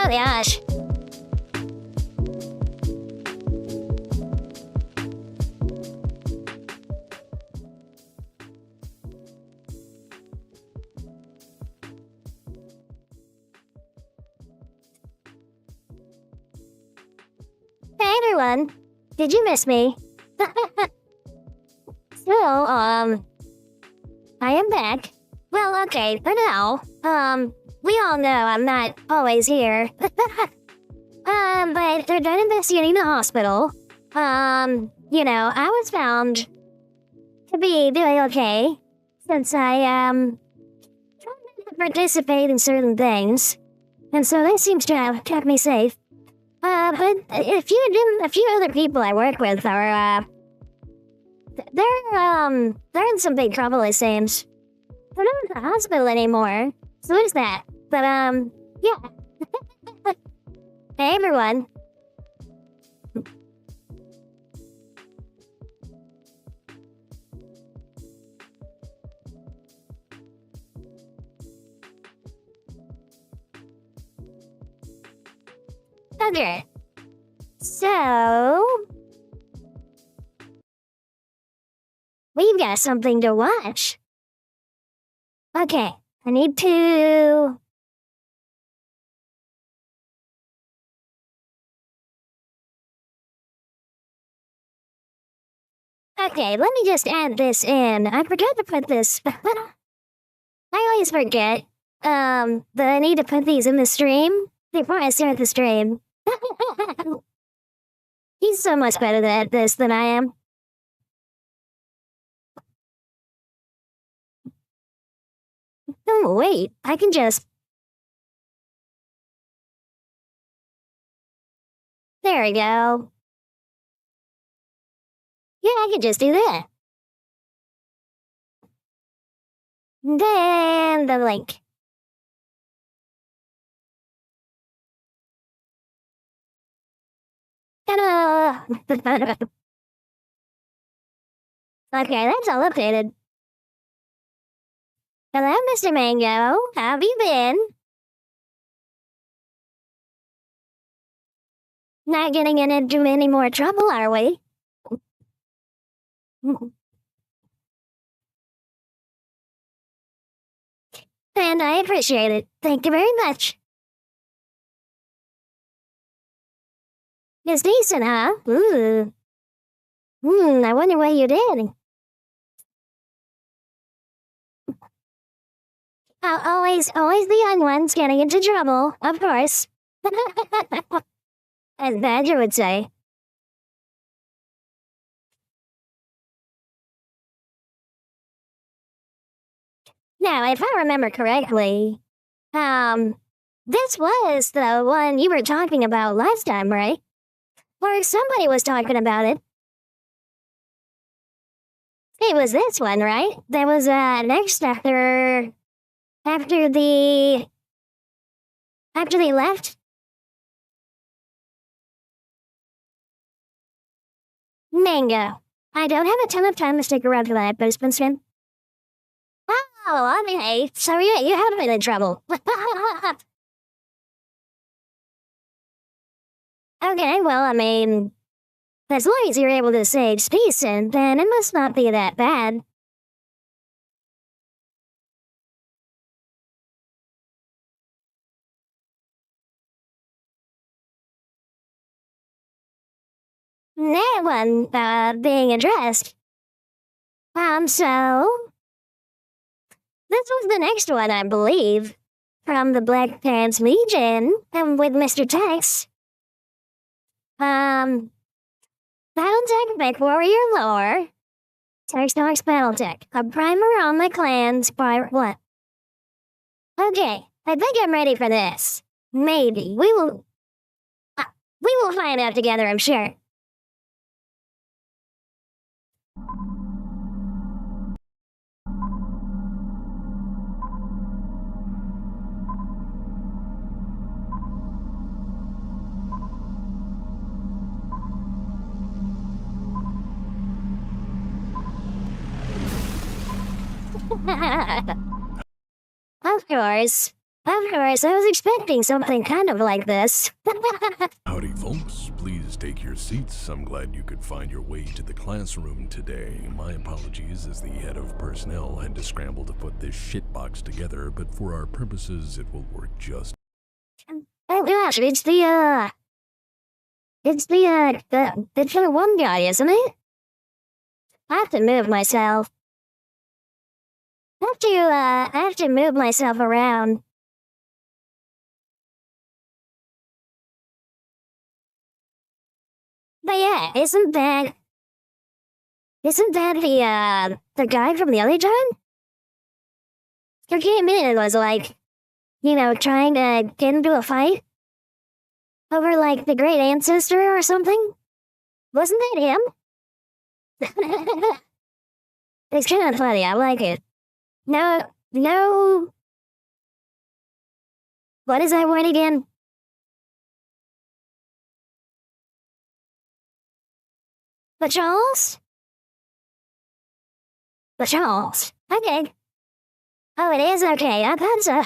Oh gosh. Hey everyone, did you miss me? I am back. Well, okay, for now. We all know I'm not always here. But they're done investigating the hospital. You know, I was found to be doing okay since I, tried to participate in certain things. And so that seems to have kept me safe. But a few other people I work with are, they're in some big trouble, it seems. They're not in the hospital anymore. So what is that? But, yeah. Hey, everyone. Okay. So... we've got something to watch. Okay, I need to... okay, let me just add this in. I forgot to put this... I always forget, that I need to put these in the stream before I start the stream. He's so much better at this than I am. Oh, wait, I can just... there we go. Yeah, I can just do that. Then the link. Ta-da! Okay, that's all updated. Hello, Mr. Mango. How have you been? Not getting into any more trouble, are we? And I appreciate it. Thank you very much. It's decent, huh? Ooh. I wonder what you did. Always the young ones getting into trouble, of course. As Badger would say. Now, if I remember correctly, this was the one you were talking about last time, right? Or somebody was talking about it. It was this one, right? That was, next after they left? Mango. I don't have a ton of time to stick around for that, but it's been spent. Oh, okay. So you have been in trouble. Okay, well, I mean, as long as you're able to say it's decent, then it must not be that bad. That one, being addressed. So... this was the next one, I believe. From the Black Pants Legion, and with Mr. Tex. Battletech mechwarrior lore. Tex talks Battletech. A primer on the clan's what? Okay, I think I'm ready for this. Maybe. We will find out together, I'm sure. Of course. Of course, I was expecting something kind of like this. Howdy folks, please take your seats. I'm glad you could find your way to the classroom today. My apologies as the head of personnel had to scramble to put this shitbox together, but for our purposes it will work just. Oh gosh, it's the PT1 guy, isn't it? I have to move myself. I have to move myself around. But yeah, isn't that the guy from the other time? Who came in and was like, trying to get into a fight? Over like the great ancestor or something? Wasn't that him? It's kind of funny, I like it. No. What is that word again? Patrols? Okay. Oh, it is okay. I thought so.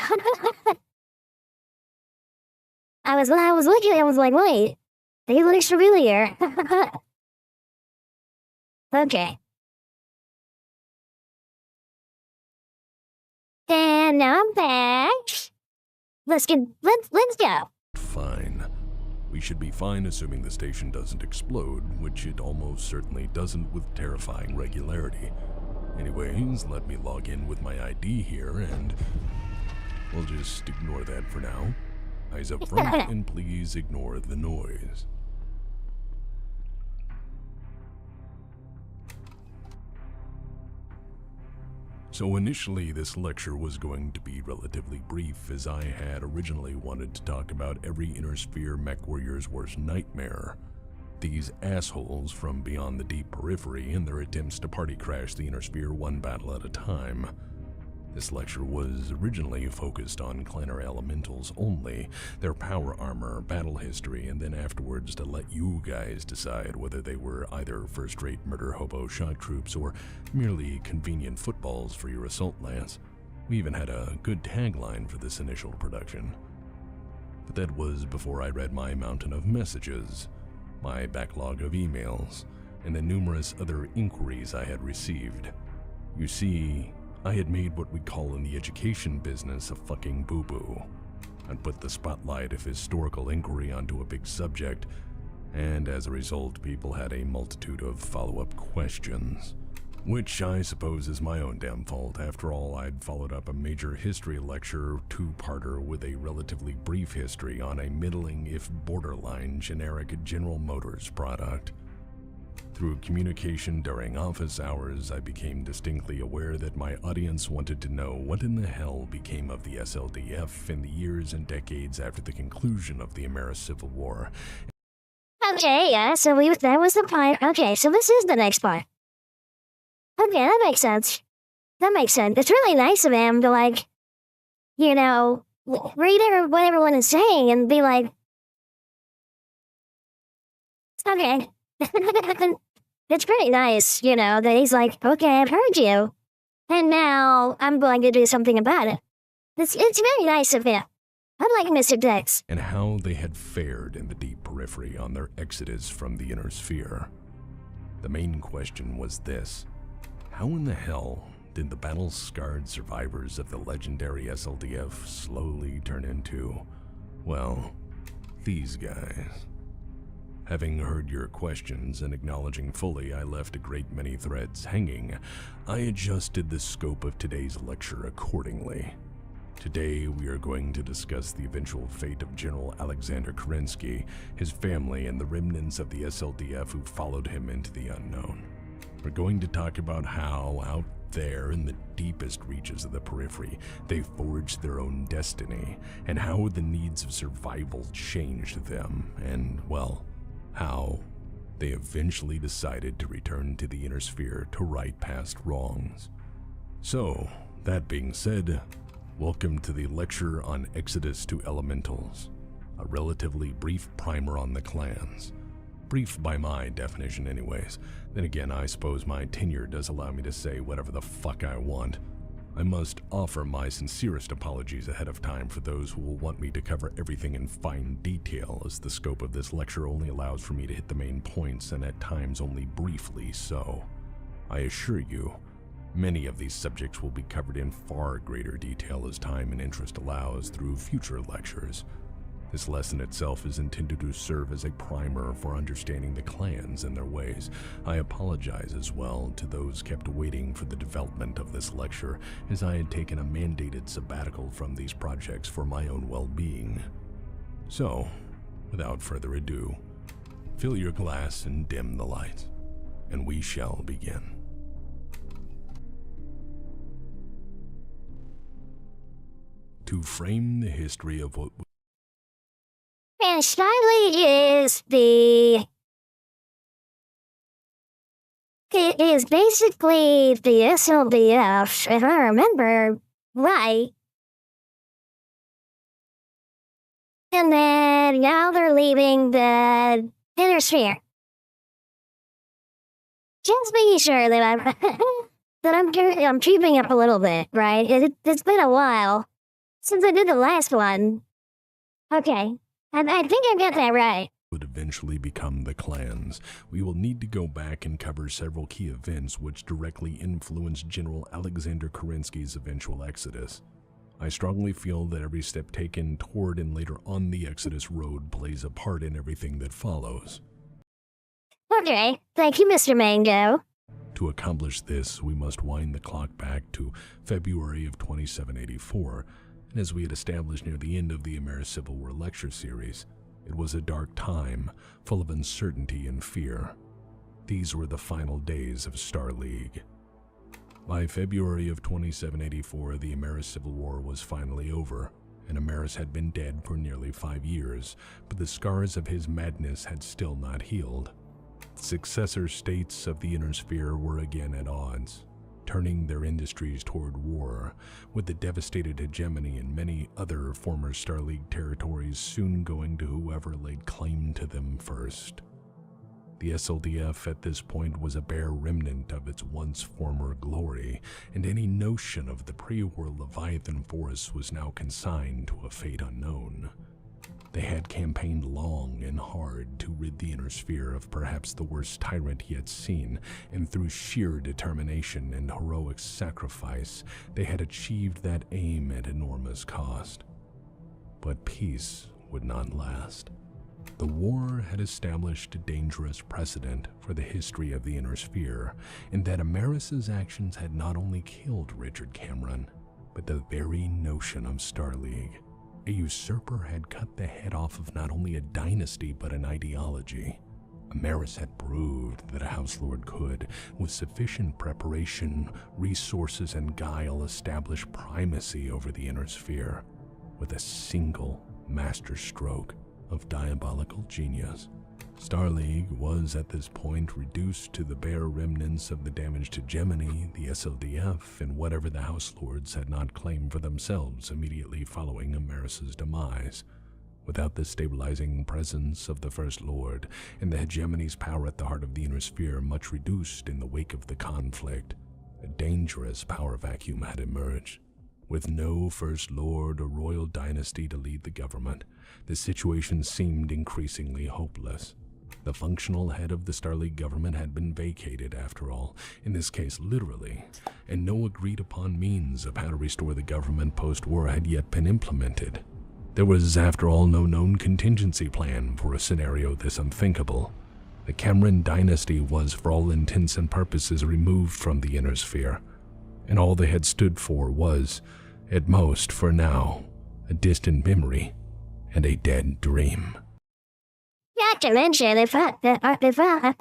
I was looking, I was like, wait, he looks familiar. Okay. And now I'm back. Let's go. Fine. We should be fine assuming the station doesn't explode, which it almost certainly doesn't with terrifying regularity. Anyways, let me log in with my ID here and we'll just ignore that for now. Eyes up front and please ignore the noise. So initially this lecture was going to be relatively brief, as I had originally wanted to talk about every Inner Sphere mechwarrior's worst nightmare. These assholes from beyond the deep periphery and their attempts to party crash the Inner Sphere one battle at a time. This lecture was originally focused on Clanner elementals only, their power armor, battle history, and then afterwards to let you guys decide whether they were either first-rate murder hobo shock troops or merely convenient footballs for your assault lance. We even had a good tagline for this initial production. But that was before I read my mountain of messages, my backlog of emails, and the numerous other inquiries I had received. You see, I had made what we call in the education business a fucking boo-boo. I'd put the spotlight of historical inquiry onto a big subject, and as a result, people had a multitude of follow-up questions. Which I suppose is my own damn fault. After all, I'd followed up a major history lecture two-parter with a relatively brief history on a middling, if borderline, generic General Motors product. Through communication during office hours, I became distinctly aware that my audience wanted to know what in the hell became of the SLDF in the years and decades after the conclusion of the Civil War. Okay, yeah, so that was the part. Okay, so this is the next part. Okay, that makes sense. It's really nice of him to, like, read what everyone is saying and be like, okay. It's pretty nice, that he's like, okay, I've heard you, and now I'm going to do something about it. It's very nice of him. I like Mr. Dex. And how they had fared in the deep periphery on their exodus from the Inner Sphere. The main question was this: how in the hell did the battle-scarred survivors of the legendary SLDF slowly turn into, well, these guys? Having heard your questions and acknowledging fully I left a great many threads hanging, I adjusted the scope of today's lecture accordingly. Today we are going to discuss the eventual fate of General Alexander Kerensky, his family, and the remnants of the SLDF who followed him into the unknown. We're going to talk about how, out there in the deepest reaches of the periphery, they forged their own destiny, and how the needs of survival changed them, and, well, how they eventually decided to return to the Inner Sphere to right past wrongs. So, that being said, welcome to the lecture on Exodus to Elementals, a relatively brief primer on the clans. Brief by my definition anyways. Then again, I suppose my tenure does allow me to say whatever the fuck I want. I must offer my sincerest apologies ahead of time for those who will want me to cover everything in fine detail, as the scope of this lecture only allows for me to hit the main points and at times only briefly so. I assure you, many of these subjects will be covered in far greater detail as time and interest allows through future lectures. This lesson itself is intended to serve as a primer for understanding the clans and their ways. I apologize as well to those kept waiting for the development of this lecture, as I had taken a mandated sabbatical from these projects for my own well-being. So, without further ado, fill your glass and dim the lights, and we shall begin. To frame the history of what And Starly is basically the SLDF, if I remember right. And then now they're leaving the inner sphere. Just making sure that I'm keeping up a little bit, right? It's been a while since I did the last one. Okay. I think I got that right. Would eventually become the clans. We will need to go back and cover several key events which directly influenced General Alexander Kerensky's eventual exodus. I strongly feel that every step taken toward and later on the Exodus road plays a part in everything that follows. Okay, thank you, Mr. Mango. To accomplish this, we must wind the clock back to February of 2784. And as we had established near the end of the American Civil War lecture series, it was a dark time, full of uncertainty and fear. These were the final days of Star League. By February of 2784, the American Civil War was finally over, and Ameris had been dead for nearly 5 years, but the scars of his madness had still not healed. The successor states of the Inner Sphere were again at odds, turning their industries toward war, with the devastated hegemony in many other former Star League territories soon going to whoever laid claim to them first. The SLDF at this point was a bare remnant of its once former glory, and any notion of the pre-war Leviathan force was now consigned to a fate unknown. They had campaigned long and hard to rid the Inner Sphere of perhaps the worst tyrant he had seen, and through sheer determination and heroic sacrifice, they had achieved that aim at enormous cost. But peace would not last. The war had established a dangerous precedent for the history of the Inner Sphere, in that Ameris' actions had not only killed Richard Cameron, but the very notion of Star League. A usurper had cut the head off of not only a dynasty but an ideology. Ameris had proved that a House Lord could, with sufficient preparation, resources, and guile, establish primacy over the Inner Sphere with a single master stroke of diabolical genius. Star League was at this point reduced to the bare remnants of the damaged hegemony, the SLDF, and whatever the House Lords had not claimed for themselves immediately following Ameris' demise. Without the stabilizing presence of the First Lord, and the hegemony's power at the heart of the Inner Sphere much reduced in the wake of the conflict, a dangerous power vacuum had emerged. With no First Lord or royal dynasty to lead the government, the situation seemed increasingly hopeless. The functional head of the Star League government had been vacated, after all, in this case literally, and no agreed-upon means of how to restore the government post-war had yet been implemented. There was, after all, no known contingency plan for a scenario this unthinkable. The Cameron dynasty was, for all intents and purposes, removed from the Inner Sphere, and all they had stood for was, at most for now, a distant memory and a dead dream. Not to mention, I remember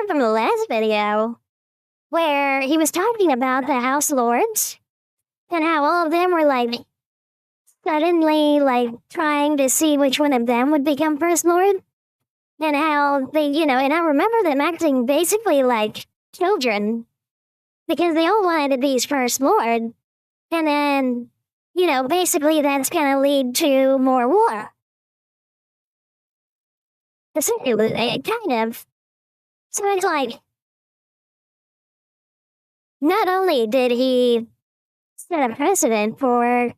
from the last video where he was talking about the House Lords and how all of them were suddenly trying to see which one of them would become First Lord, and how they, and I remember them acting basically like children because they all wanted to be First Lord, and then, basically that's gonna lead to more war. Kind of. So it's not only did he set a precedent for,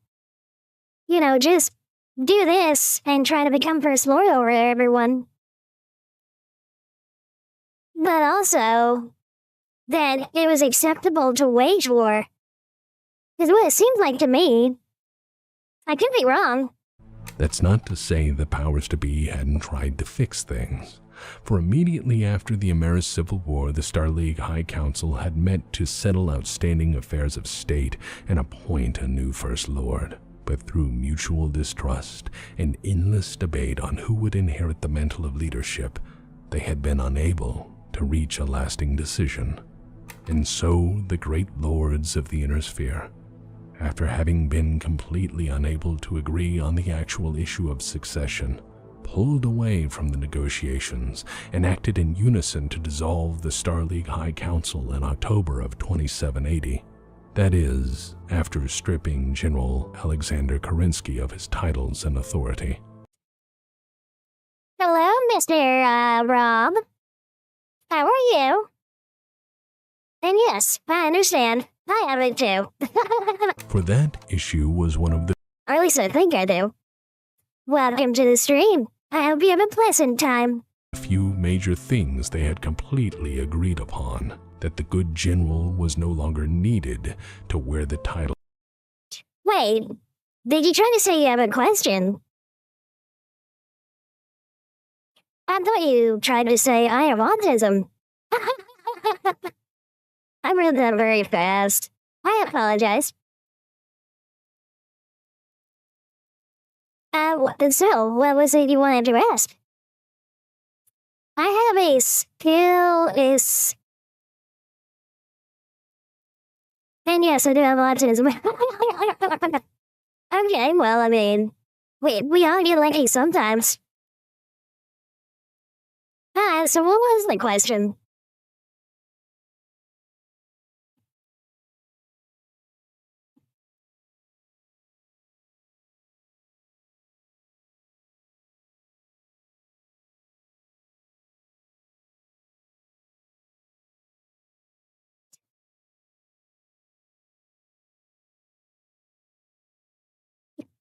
just do this and try to become first lord over everyone, but also that it was acceptable to wage war. Because what it seems like to me, I could be wrong. That's not to say the powers to be hadn't tried to fix things. For immediately after the Ameris Civil War, the Star League High Council had met to settle outstanding affairs of state and appoint a new First Lord. But through mutual distrust and endless debate on who would inherit the mantle of leadership, they had been unable to reach a lasting decision. And so the great lords of the Inner Sphere, after having been completely unable to agree on the actual issue of succession, pulled away from the negotiations and acted in unison to dissolve the Star League High Council in October of 2780. That is, after stripping General Alexander Kerensky of his titles and authority. Hello, Mr. Rob. How are you? And yes, I understand. I have it too. For that issue was one of the Or at least I think I do. Welcome to the stream. I hope you have a pleasant time. few major things they had completely agreed upon, that the good general was no longer needed to wear the title. Wait, did you try to say you have a question? I thought you tried to say I have autism. I read that very fast. I apologize. So, what was it you wanted to ask? I have a skill is... And yes, I do have autism. Okay, well, I mean, we all get lucky sometimes. So what was the question?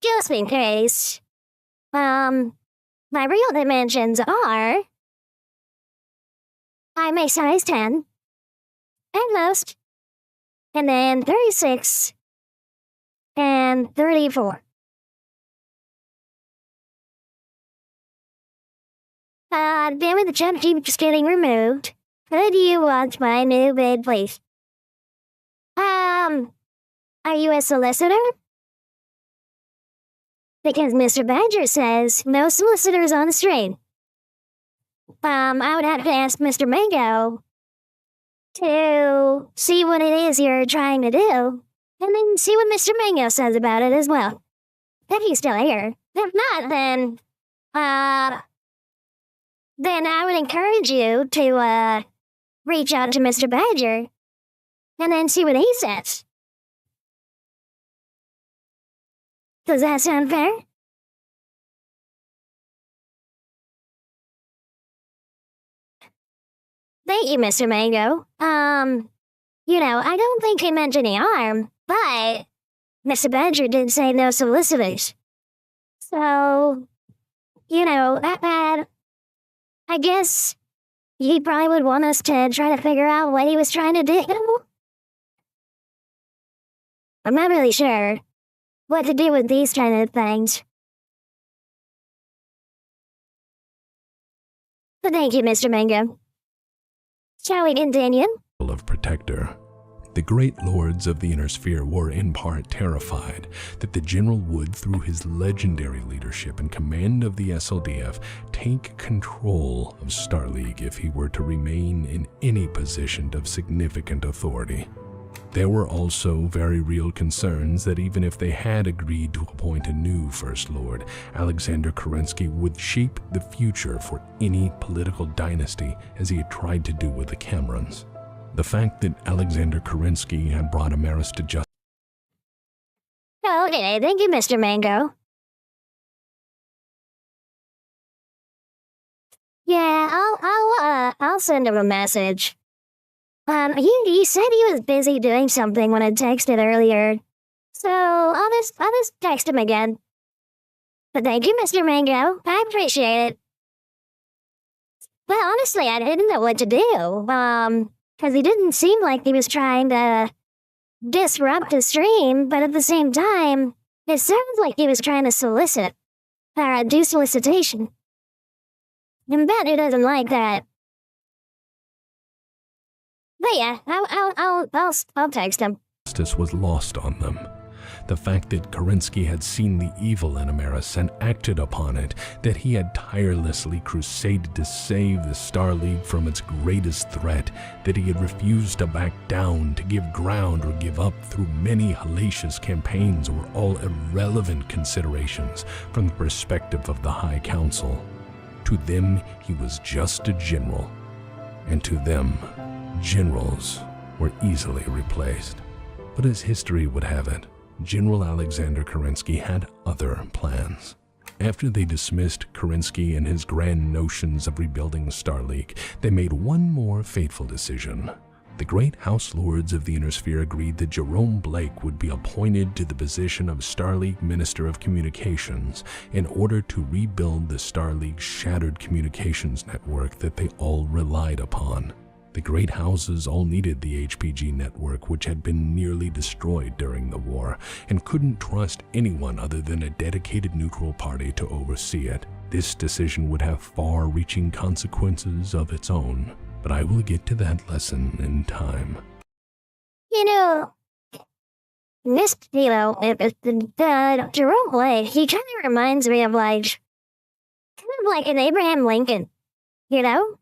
Just in case. My real dimensions are... I'm a size 10. At most. And then 36. And 34. Damn it, the chat keeps getting removed. Could you watch my new bid, please? Are you a solicitor? Because Mr. Badger says no solicitors on the stream. I would have to ask Mr. Mango to see what it is you're trying to do, and then see what Mr. Mango says about it as well. If he's still here. If not, then I would encourage you to, reach out to Mr. Badger, and then see what he says. Does that sound fair? Thank you, Mr. Mango. I don't think he meant any harm, but Mr. Badger did say no solicitors. So, I guess he probably would want us to try to figure out what he was trying to do. I'm not really sure what to do with these kind of things. But thank you, Mr. Mango. Shall we continue? Of protector. The great lords of the Inner Sphere were in part terrified that the general would, through his legendary leadership and command of the SLDF, take control of Star League if he were to remain in any position of significant authority. There were also very real concerns that even if they had agreed to appoint a new First Lord, Alexander Kerensky would shape the future for any political dynasty as he had tried to do with the Camerons. The fact that Alexander Kerensky had brought Ameris to justice. Okay, thank you, Mr. Mango. Yeah, I'll send him a message. He said he was busy doing something when I texted earlier. So I'll just text him again. But thank you, Mr. Mango. I appreciate it. Well, honestly, I didn't know what to do. Because he didn't seem like he was trying to disrupt the stream, but at the same time, it sounds like he was trying to solicit. Or do solicitation. I bet he doesn't like that. But yeah, I'll text him. Justice was lost on them. The fact that Kerensky had seen the evil in Amaris and acted upon it, that he had tirelessly crusaded to save the Star League from its greatest threat, that he had refused to back down, to give ground or give up through many hellacious campaigns were all irrelevant considerations from the perspective of the High Council. To them, he was just a general, and to them, generals were easily replaced. But as history would have it, General Alexander Kerensky had other plans. After they dismissed Kerensky and his grand notions of rebuilding the Star League, they made one more fateful decision. The great House Lords of the Inner Sphere agreed that Jerome Blake would be appointed to the position of Star League Minister of Communications in order to rebuild the Star League's shattered communications network that they all relied upon. The great houses all needed the HPG network, which had been nearly destroyed during the war, and couldn't trust anyone other than a dedicated neutral party to oversee it. This decision would have far-reaching consequences of its own, but I will get to that lesson in time. You know, Jerome Blake, he kind of reminds me of like an Abraham Lincoln, you know?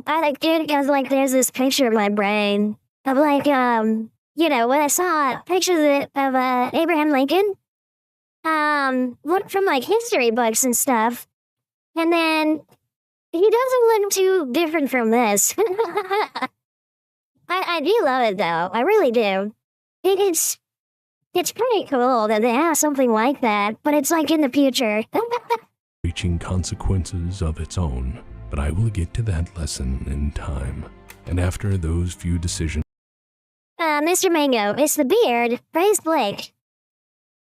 I like, dude, because like there's this picture in my brain of like, when I saw pictures of Abraham Lincoln, from like history books and stuff, and then he doesn't look too different from this. I do love it though, I really do. It's pretty cool that they have something like that, but it's like in the future. Reaching consequences of its own. But I will get to that lesson in time. And after those few decisions... Mr. Mango, it's the beard. Praise Blake.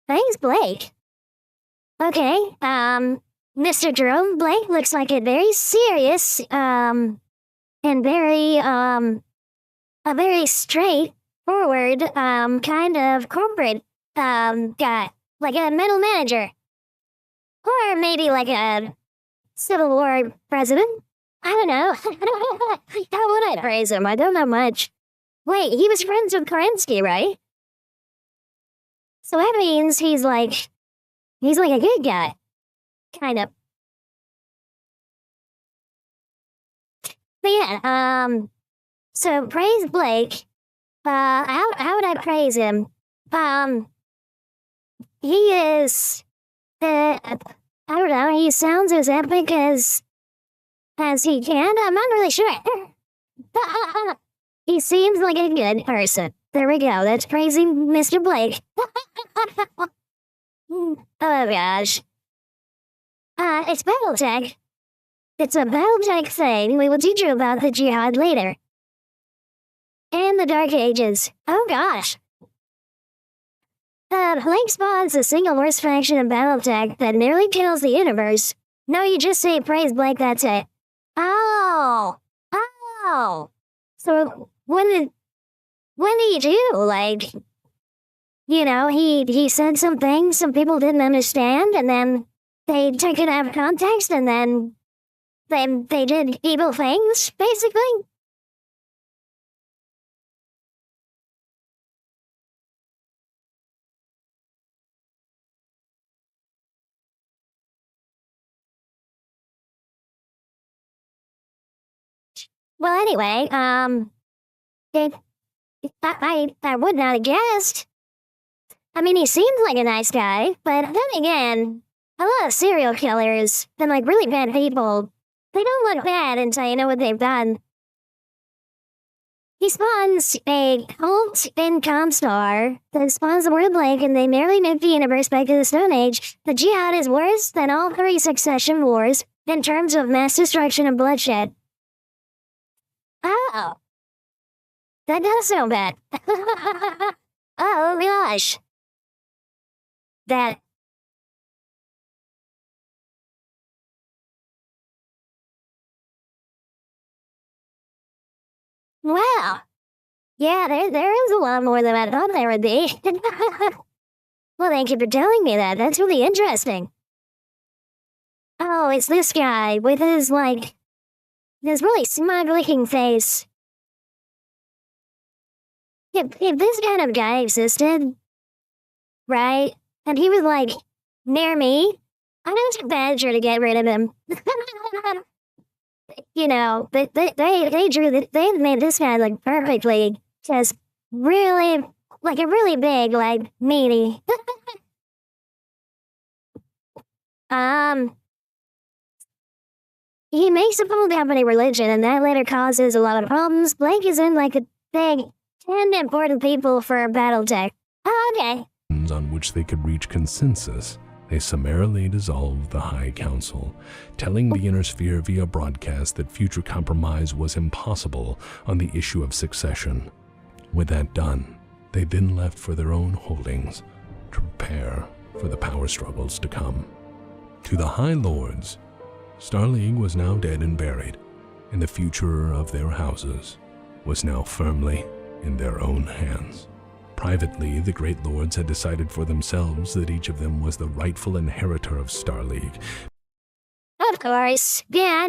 Praise Blake? Okay, Mr. Jerome Blake looks like a very serious, and very, a very straightforward, kind of corporate, guy. Like a middle manager. Or maybe like a Civil War president? I don't know. How would I praise him? I don't know much. Wait, he was friends with Kerensky, right? So that means he's like a good guy. Kind of. But yeah, so praise Blake. How would I praise him? He is, I don't know, he sounds as epic as he can. I'm not really sure. He seems like a good person. There we go, that's praising Mr. Blake. Oh gosh. It's Battletech. It's a Battletech thing. We will teach you about the Jihad later. And the Dark Ages. Oh gosh. Blake spawns the single worst faction in Battletech that nearly kills the universe. No, you just say praise Blake, that's it. Oh. So, what did he do? Like, he said some things some people didn't understand, and then they took it out of context, and then they did evil things, basically? Well, anyway, I would not have guessed. I mean, he seems like a nice guy, but then again, a lot of serial killers and like really bad people, they don't look bad until you know what they've done. He spawns a cult in Comstar that spawns the word Blake, and they nearly nuke the universe back to the Stone Age. The Jihad is worse than all 3 succession wars in terms of mass destruction and bloodshed. Oh, that does sound bad. Oh gosh. That. Wow. Yeah, there is a lot more than I thought there would be. Well, thank you for telling me that. That's really interesting. Oh, it's this guy with his, like, this really smug-looking face. If this kind of guy existed, right, and he was, like, near me, I'd have to badger to get rid of him. You know, they made this guy look perfectly, just really, like a really big, like, meaty. He makes a full company religion, and that later causes a lot of problems. Blake is in, like, a big 10 important people for Battletech. Oh, okay. On which they could reach consensus, they summarily dissolved the High Council, telling the Inner Sphere via broadcast that future compromise was impossible on the issue of succession. With that done, they then left for their own holdings to prepare for the power struggles to come. To the High Lords, Star League was now dead and buried, and the future of their houses was now firmly in their own hands. Privately, the Great Lords had decided for themselves that each of them was the rightful inheritor of Star League. Of course. Yeah,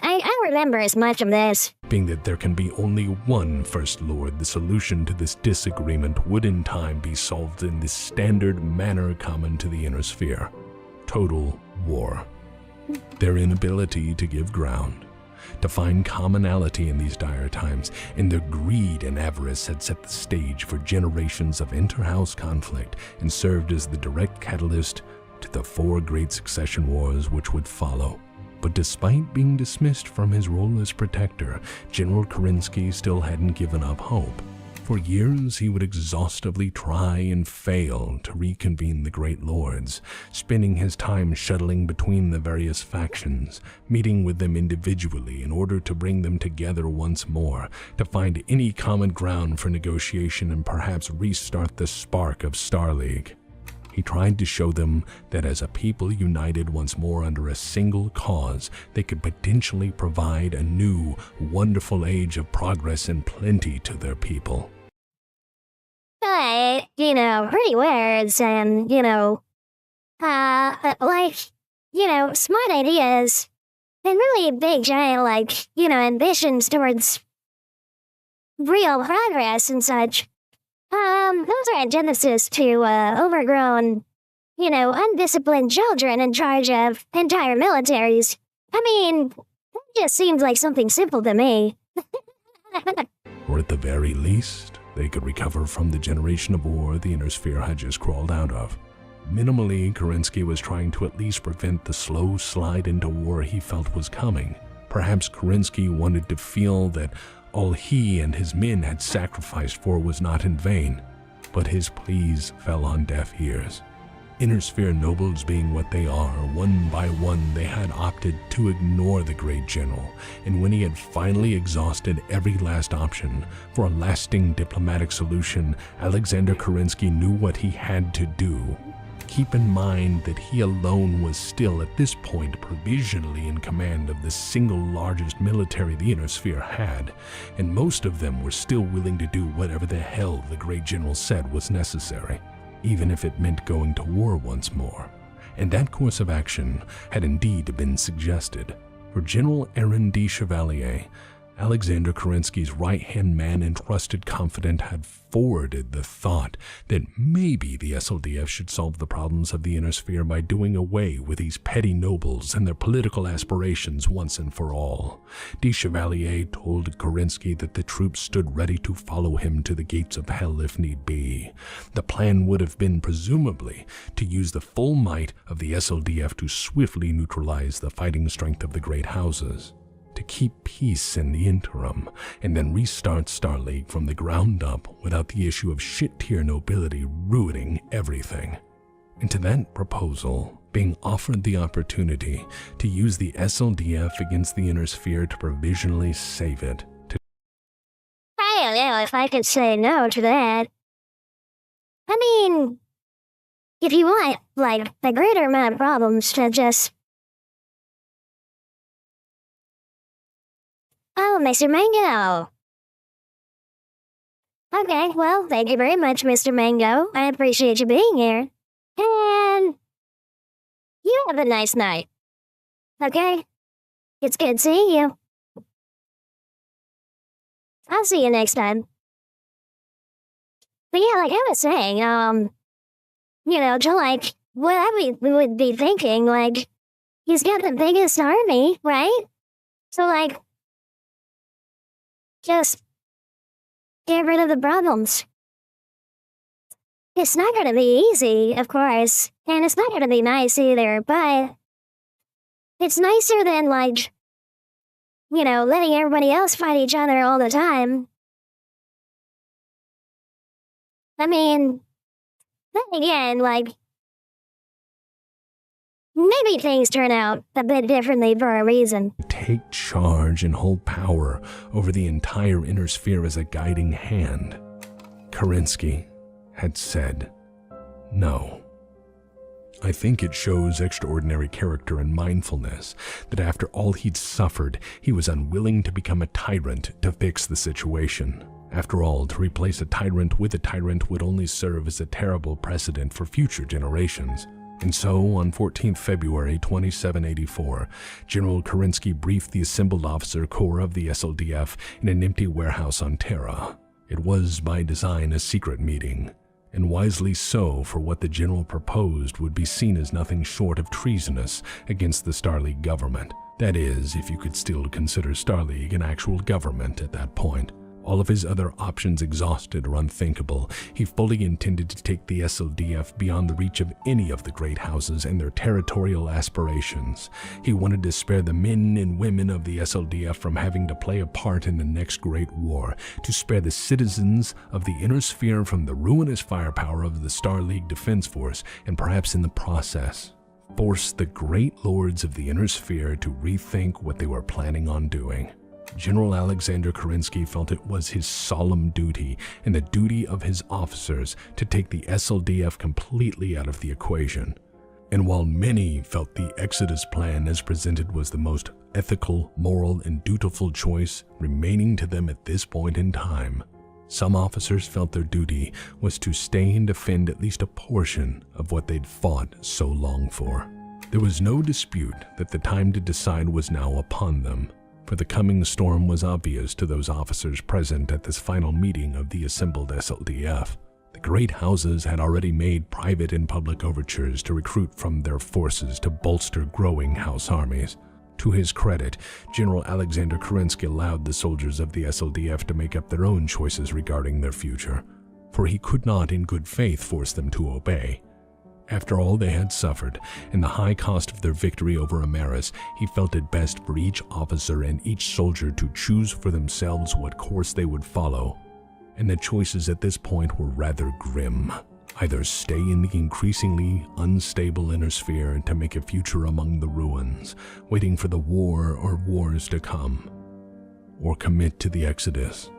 I remember as much of this. Being that there can be only one First Lord, the solution to this disagreement would in time be solved in the standard manner common to the Inner Sphere: total war. Their inability to give ground, to find commonality in these dire times, and their greed and avarice had set the stage for generations of inter-house conflict and served as the direct catalyst to the 4 great succession wars which would follow. But despite being dismissed from his role as protector, General Kerensky still hadn't given up hope. For years, he would exhaustively try and fail to reconvene the Great Lords, spending his time shuttling between the various factions, meeting with them individually in order to bring them together once more, to find any common ground for negotiation and perhaps restart the spark of Star League. He tried to show them that as a people united once more under a single cause, they could potentially provide a new, wonderful age of progress and plenty to their people. But, pretty words and, smart ideas and really big, giant, ambitions towards real progress and such. Those are antithesis to, overgrown, undisciplined children in charge of entire militaries. I mean, that just seems like something simple to me. Or at the very least, they could recover from the generation of war the Inner Sphere had just crawled out of. Minimally, Kerensky was trying to at least prevent the slow slide into war he felt was coming. Perhaps Kerensky wanted to feel that all he and his men had sacrificed for was not in vain, but his pleas fell on deaf ears. Inner Sphere nobles being what they are, one by one they had opted to ignore the great general, and when he had finally exhausted every last option for a lasting diplomatic solution, Alexander Kerensky knew what he had to do. Keep in mind that he alone was still at this point provisionally in command of the single largest military the Inner Sphere had, and most of them were still willing to do whatever the hell the great general said was necessary, even if it meant going to war once more. And that course of action had indeed been suggested. For General Aaron D. Chevalier, Alexander Kerensky's right-hand man and trusted confidant had forwarded the thought that maybe the SLDF should solve the problems of the Inner Sphere by doing away with these petty nobles and their political aspirations once and for all. De Chevalier told Kerensky that the troops stood ready to follow him to the gates of hell if need be. The plan would have been, presumably, to use the full might of the SLDF to swiftly neutralize the fighting strength of the great houses, to keep peace in the interim, and then restart Star League from the ground up without the issue of shit-tier nobility ruining everything. And to that proposal, being offered the opportunity to use the SLDF against the Inner Sphere to provisionally save it, know if I could say no to that. I mean, if you want, like, a greater amount of problems to just... Oh, Mr. Mango. Okay, well, thank you very much, Mr. Mango. I appreciate you being here. And you have a nice night. Okay? It's good seeing you. I'll see you next time. But yeah, like I was saying, to like, what I would be thinking, like, he's got the biggest army, right? So like, just get rid of the problems. It's not gonna be easy, of course, and it's not gonna be nice either, but it's nicer than, like, letting everybody else fight each other all the time. I mean, then again, like, maybe things turn out a bit differently for a reason. Take charge and hold power over the entire inner sphere as a guiding hand. Kerensky had said no. I think it shows extraordinary character and mindfulness that after all he'd suffered, he was unwilling to become a tyrant to fix the situation. After all, to replace a tyrant with a tyrant would only serve as a terrible precedent for future generations. And so, on 14th February 2784, General Kerensky briefed the assembled officer corps of the SLDF in an empty warehouse on Terra. It was, by design, a secret meeting, and wisely so, for what the general proposed would be seen as nothing short of treasonous against the Starleague government. That is, if you could still consider Starleague an actual government at that point. All of his other options exhausted or unthinkable, he fully intended to take the SLDF beyond the reach of any of the great houses and their territorial aspirations. He wanted to spare the men and women of the SLDF from having to play a part in the next great war, to spare the citizens of the inner sphere from the ruinous firepower of the Starleague Defense Force, and perhaps in the process, force the great lords of the inner sphere to rethink what they were planning on doing. General Alexander Kerensky felt it was his solemn duty and the duty of his officers to take the SLDF completely out of the equation. And while many felt the Exodus plan as presented was the most ethical, moral, and dutiful choice remaining to them at this point in time, some officers felt their duty was to stay and defend at least a portion of what they'd fought so long for. There was no dispute that the time to decide was now upon them, for the coming storm was obvious to those officers present at this final meeting of the assembled SLDF. The great houses had already made private and public overtures to recruit from their forces to bolster growing house armies. To his credit, General Alexander Kerensky allowed the soldiers of the SLDF to make up their own choices regarding their future, for he could not in good faith force them to obey. After all they had suffered, and the high cost of their victory over Amaris, he felt it best for each officer and each soldier to choose for themselves what course they would follow. And the choices at this point were rather grim. Either stay in the increasingly unstable inner sphere to make a future among the ruins, waiting for the war or wars to come, or commit to the Exodus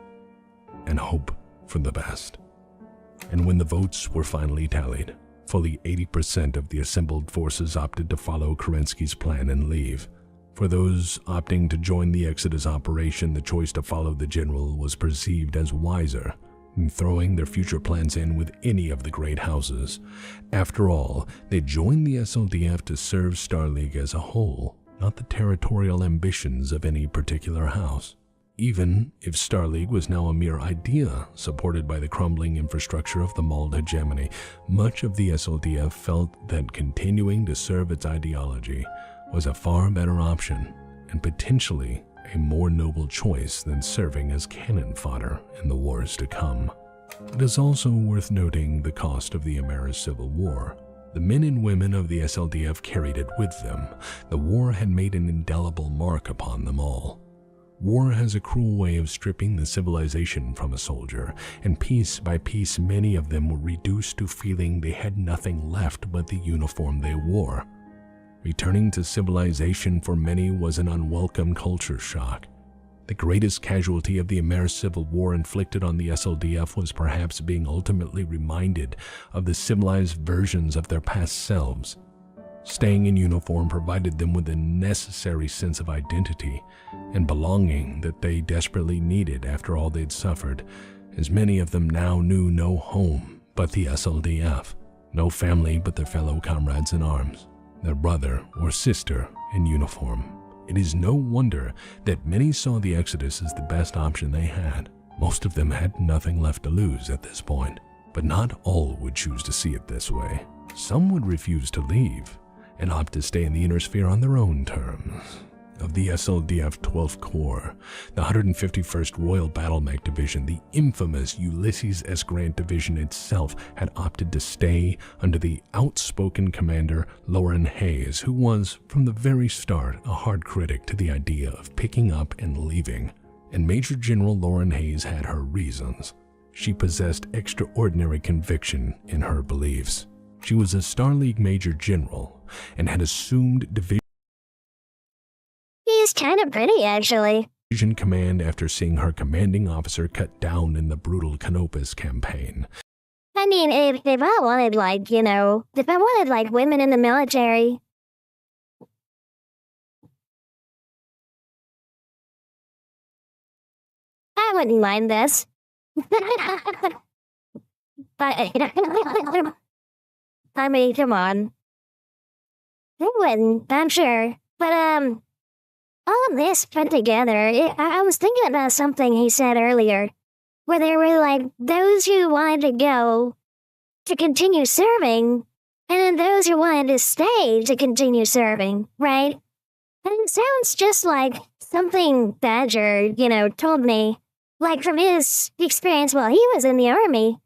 and hope for the best. And when the votes were finally tallied, fully 80% of the assembled forces opted to follow Kerensky's plan and leave. For those opting to join the Exodus operation, the choice to follow the general was perceived as wiser than throwing their future plans in with any of the great houses. After all, they joined the SLDF to serve Starleague as a whole, not the territorial ambitions of any particular house. Even if Starleague was now a mere idea supported by the crumbling infrastructure of the mauled hegemony, much of the SLDF felt that continuing to serve its ideology was a far better option and potentially a more noble choice than serving as cannon fodder in the wars to come. It is also worth noting the cost of the Amaris Civil War. The men and women of the SLDF carried it with them. The war had made an indelible mark upon them all. War has a cruel way of stripping the civilization from a soldier, and piece by piece many of them were reduced to feeling they had nothing left but the uniform they wore. Returning to civilization for many was an unwelcome culture shock. The greatest casualty of the Amer Civil War inflicted on the SLDF was perhaps being ultimately reminded of the civilized versions of their past selves. Staying in uniform provided them with a necessary sense of identity and belonging that they desperately needed after all they'd suffered, as many of them now knew no home but the SLDF, no family but their fellow comrades in arms, their brother or sister in uniform. It is no wonder that many saw the Exodus as the best option they had. Most of them had nothing left to lose at this point, but not all would choose to see it this way. Some would refuse to leave and opt to stay in the inner sphere on their own terms. Of the SLDF 12th Corps, the 151st Royal Battle Mech Division, the infamous Ulysses S. Grant Division itself had opted to stay under the outspoken commander Lauren Hayes, who was, from the very start, a hard critic to the idea of picking up and leaving. And Major General Lauren Hayes had her reasons. She possessed extraordinary conviction in her beliefs. She was a Star League Major General and had assumed division He's kind of pretty, actually. command after seeing her commanding officer cut down in the brutal Canopus campaign. I mean, if I wanted, if I wanted, women in the military, I wouldn't mind this. I mean, come on. I wouldn't, I'm sure. But, all of this put together, I was thinking about something he said earlier, where there were, those who wanted to go to continue serving, and then those who wanted to stay to continue serving, right? And it sounds just like something Badger, told me, from his experience while he was in the army,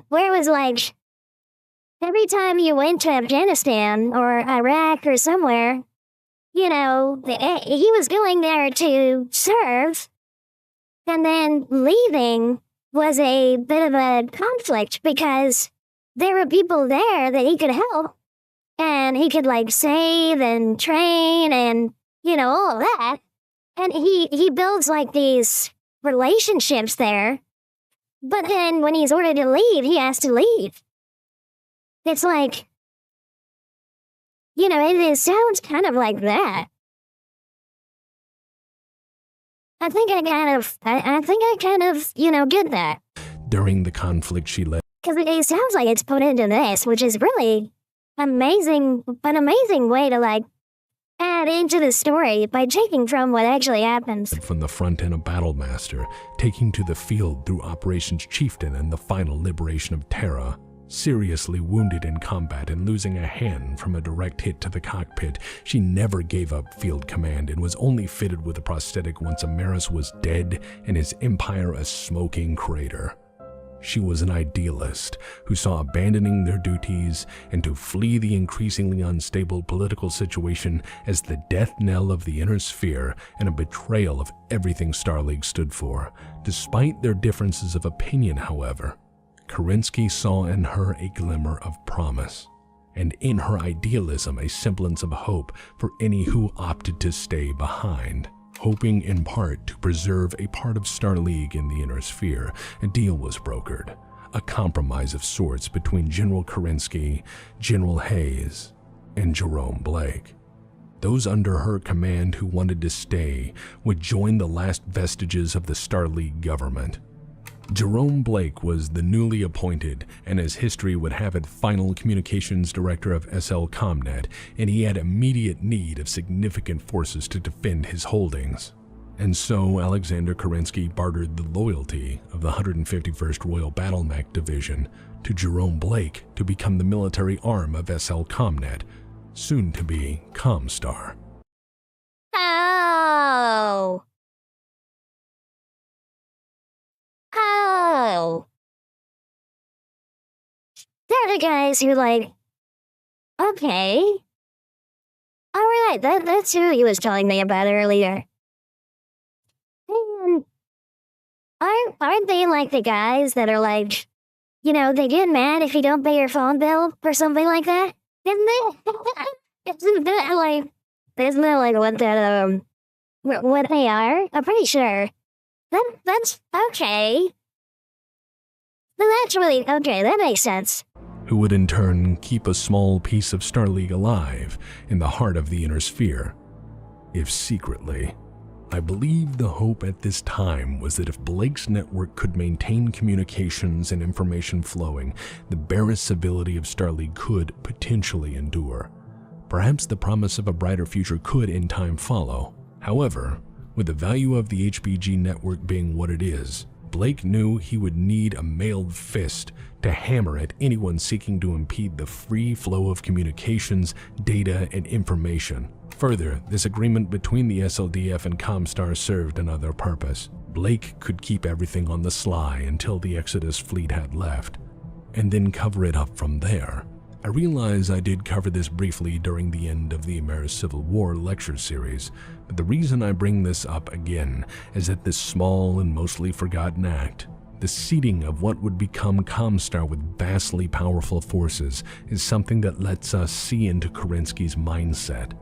where it was every time you went to Afghanistan or Iraq or somewhere, he was going there to serve, and then leaving was a bit of a conflict because there were people there that he could help, and he could save and train and, all of that. And he builds these relationships there, but then when he's ordered to leave, he has to leave. It's it sounds kind of like that. I think I kind of, get that. During the conflict she led, Because it sounds like it's put into this, which is really amazing, an amazing way to, add into the story by taking from what actually happens. from the front and a battle master, taking to the field through Operations Chieftain and the final liberation of Terra. Seriously wounded in combat and losing a hand from a direct hit to the cockpit, she never gave up field command and was only fitted with a prosthetic once Amaris was dead and his empire a smoking crater. She was an idealist who saw abandoning their duties and to flee the increasingly unstable political situation as the death knell of the inner sphere and a betrayal of everything Star League stood for. Despite their differences of opinion, however, Kerensky saw in her a glimmer of promise, and in her idealism a semblance of hope for any who opted to stay behind. Hoping in part to preserve a part of Star League in the inner sphere, a deal was brokered, a compromise of sorts between General Kerensky, General Hayes, and Jerome Blake. Those under her command who wanted to stay would join the last vestiges of the Star League government. Jerome Blake was the newly appointed, and as history would have it, final communications director of SL Comnet, and he had immediate need of significant forces to defend his holdings. And so Alexander Kerensky bartered the loyalty of the 151st Royal Battle Mech Division to Jerome Blake to become the military arm of SL Comnet, soon to be Comstar. Oh. They're the guys who okay. Alright, that's who he was telling me about earlier. And aren't they the guys that are they get mad if you don't pay your phone bill or something like that? Isn't that what that what they are? I'm pretty sure. That's okay. That's really okay. That makes sense. Who would in turn keep a small piece of Starleague alive in the heart of the inner sphere, if secretly. I believe the hope at this time was that if Blake's network could maintain communications and information flowing, the barest civility of Starleague could potentially endure. Perhaps the promise of a brighter future could in time follow. However, with the value of the HBG network being what it is, Blake knew he would need a mailed fist to hammer at anyone seeking to impede the free flow of communications, data, and information. Further, this agreement between the SLDF and Comstar served another purpose. Blake could keep everything on the sly until the Exodus fleet had left, and then cover it up from there. I realize I did cover this briefly during the end of the Ameris Civil War lecture series, but the reason I bring this up again is that this small and mostly forgotten act, the seeding of what would become Comstar with vastly powerful forces, is something that lets us see into Kerensky's mindset.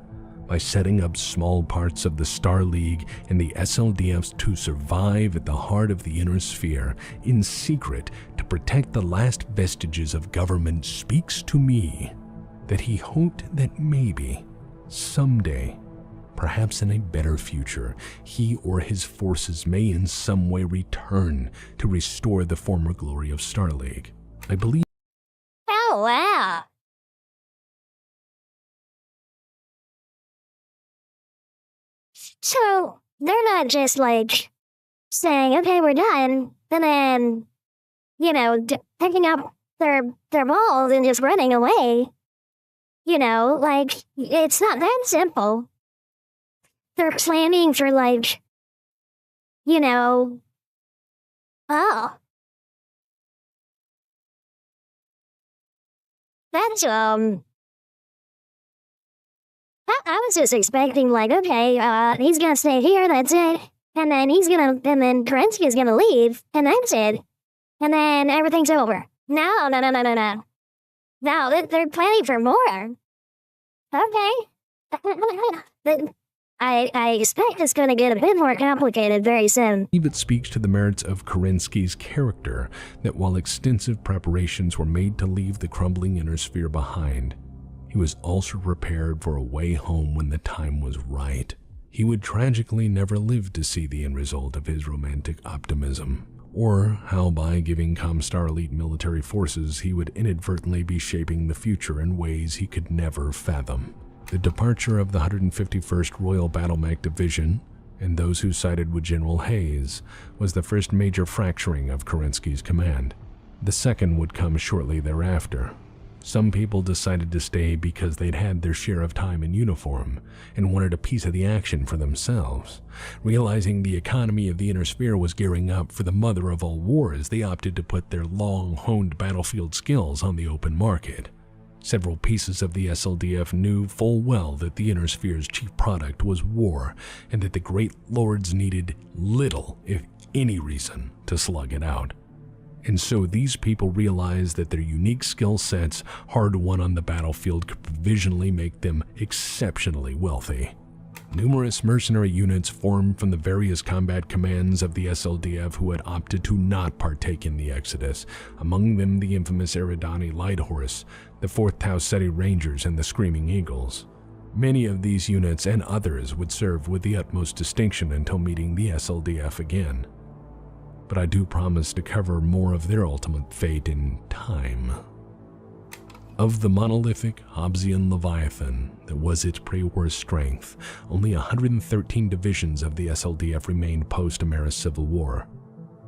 By setting up small parts of the Star League and the SLDFs to survive at the heart of the inner sphere in secret to protect the last vestiges of government, speaks to me that he hoped that maybe, someday, perhaps in a better future, he or his forces may in some way return to restore the former glory of Star League. I believe. Oh, wow. So, they're not just like saying, okay, we're done, and then, picking up their balls and just running away. It's not that simple. They're planning for, oh. That's, I was just expecting, okay, he's gonna stay here, that's it. And then Kerensky's gonna leave, and that's it. And then everything's over. No. No, they're planning for more. Okay. I expect it's gonna get a bit more complicated very soon. It speaks to the merits of Kerensky's character that while extensive preparations were made to leave the crumbling inner sphere behind, he was also prepared for a way home when the time was right. He would tragically never live to see the end result of his romantic optimism, or how by giving Comstar elite military forces he would inadvertently be shaping the future in ways he could never fathom. The departure of the 151st Royal Battletech Division, and those who sided with General Hayes, was the first major fracturing of Kerensky's command. The second would come shortly thereafter. Some people decided to stay because they'd had their share of time in uniform and wanted a piece of the action for themselves. Realizing the economy of the inner sphere was gearing up for the mother of all wars, they opted to put their long-honed battlefield skills on the open market. Several pieces of the SLDF knew full well that the inner sphere's chief product was war, and that the great lords needed little, if any, reason to slug it out. And so these people realized that their unique skill sets, hard won on the battlefield, could provisionally make them exceptionally wealthy. Numerous mercenary units formed from the various combat commands of the SLDF who had opted to not partake in the Exodus, among them the infamous Eridani Light Horse, the 4th Tau Ceti Rangers, and the Screaming Eagles. Many of these units and others would serve with the utmost distinction until meeting the SLDF again. But I do promise to cover more of their ultimate fate in time. Of the monolithic Hobbesian Leviathan that was its pre-war strength, only 113 divisions of the SLDF remained post-Ameris Civil War.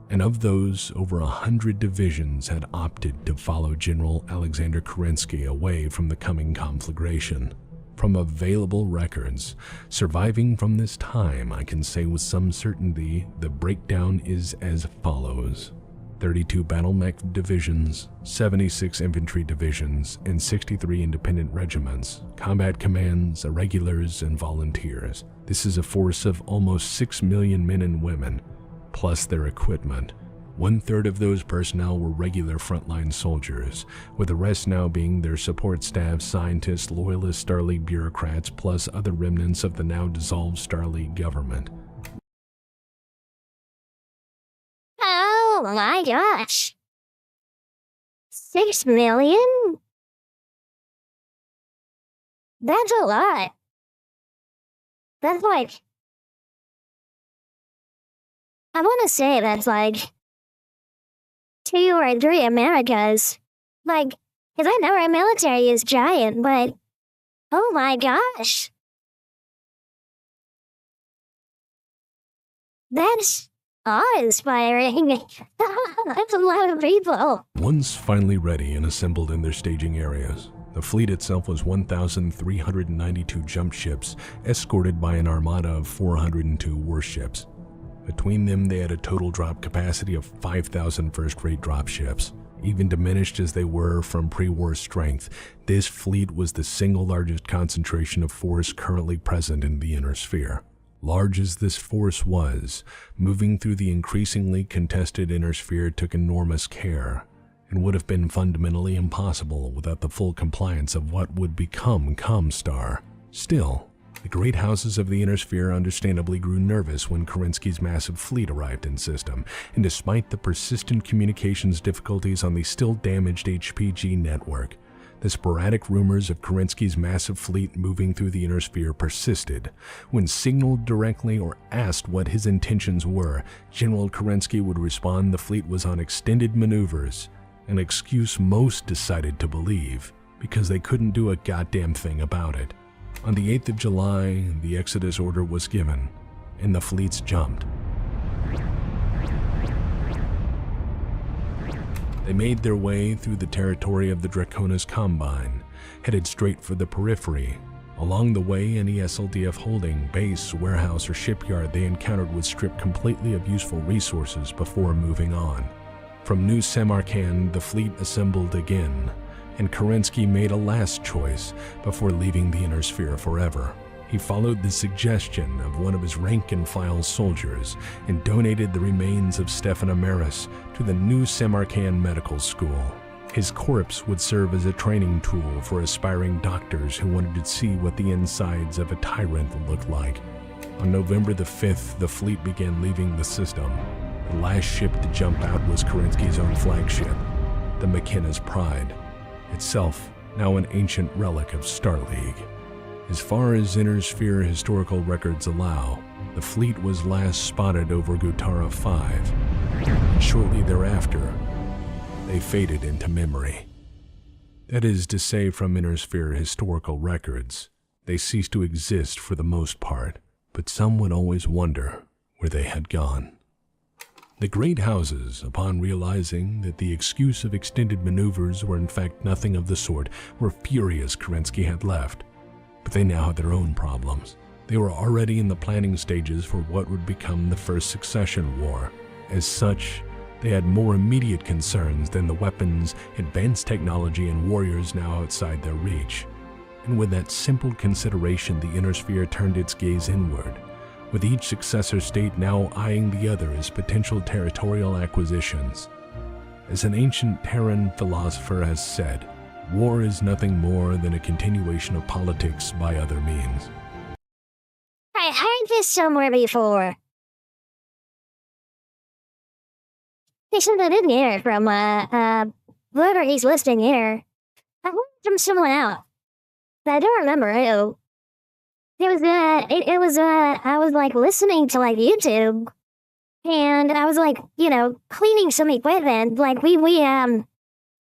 And of those, over 100 divisions had opted to follow General Alexander Kerensky away from the coming conflagration. From available records surviving from this time, I can say with some certainty the breakdown is as follows: 32 Battletech divisions, 76 infantry divisions, and 63 independent regiments, combat commands, irregulars, and volunteers. This is a force of almost 6 million men and women, plus their equipment, 1/3 of those personnel were regular frontline soldiers, with the rest now being their support staff, scientists, loyalist Starleague bureaucrats, plus other remnants of the now dissolved Starleague government. Oh my gosh. 6 million? That's a lot. That's like... I want to say that's like 2 or 3 Americas. Like, because I know our military is giant, but oh my gosh. That's awe-inspiring. That's a lot of people. Once finally ready and assembled in their staging areas, the fleet itself was 1,392 jump ships, escorted by an armada of 402 warships. Between them, they had a total drop capacity of 5,000 first-rate dropships. Even diminished as they were from pre-war strength, this fleet was the single largest concentration of force currently present in the Inner Sphere. Large as this force was, moving through the increasingly contested Inner Sphere took enormous care, and would have been fundamentally impossible without the full compliance of what would become Comstar. Still, the great houses of the Inner Sphere understandably grew nervous when Kerensky's massive fleet arrived in system, and despite the persistent communications difficulties on the still damaged HPG network, the sporadic rumors of Kerensky's massive fleet moving through the Inner Sphere persisted. When signaled directly or asked what his intentions were, General Kerensky would respond the fleet was on extended maneuvers, an excuse most decided to believe, because they couldn't do a goddamn thing about it. On the 8th of July, the Exodus order was given, and the fleets jumped. They made their way through the territory of the Draconis Combine, headed straight for the periphery. Along the way, any SLDF holding, base, warehouse, or shipyard they encountered would strip completely of useful resources before moving on. From New Samarkand, the fleet assembled again, and Kerensky made a last choice before leaving the Inner Sphere forever. He followed the suggestion of one of his rank-and-file soldiers and donated the remains of Stefan Amaris to the New Samarkand Medical School. His corpse would serve as a training tool for aspiring doctors who wanted to see what the insides of a tyrant looked like. On November the 5th, the fleet began leaving the system. The last ship to jump out was Kerensky's own flagship, the McKenna's Pride, itself now an ancient relic of Starleague. As far as Inner Sphere historical records allow, the fleet was last spotted over Gutara 5, and shortly thereafter, they faded into memory. That is to say, from Inner Sphere historical records, they ceased to exist for the most part, but some would always wonder where they had gone. The great houses, upon realizing that the excuse of extended maneuvers were in fact nothing of the sort, were furious Kerensky had left. But they now had their own problems. They were already in the planning stages for what would become the First Succession War. As such, they had more immediate concerns than the weapons, advanced technology, and warriors now outside their reach. And with that simple consideration, the Inner Sphere turned its gaze inward, with each successor state now eyeing the other as potential territorial acquisitions. As an ancient Terran philosopher has said, war is nothing more than a continuation of politics by other means. I heard this somewhere before. They sent it in here from, whoever he's listing here. I heard it from someone else. But I don't remember who. I was like listening to like YouTube. And I was like, cleaning some equipment. Like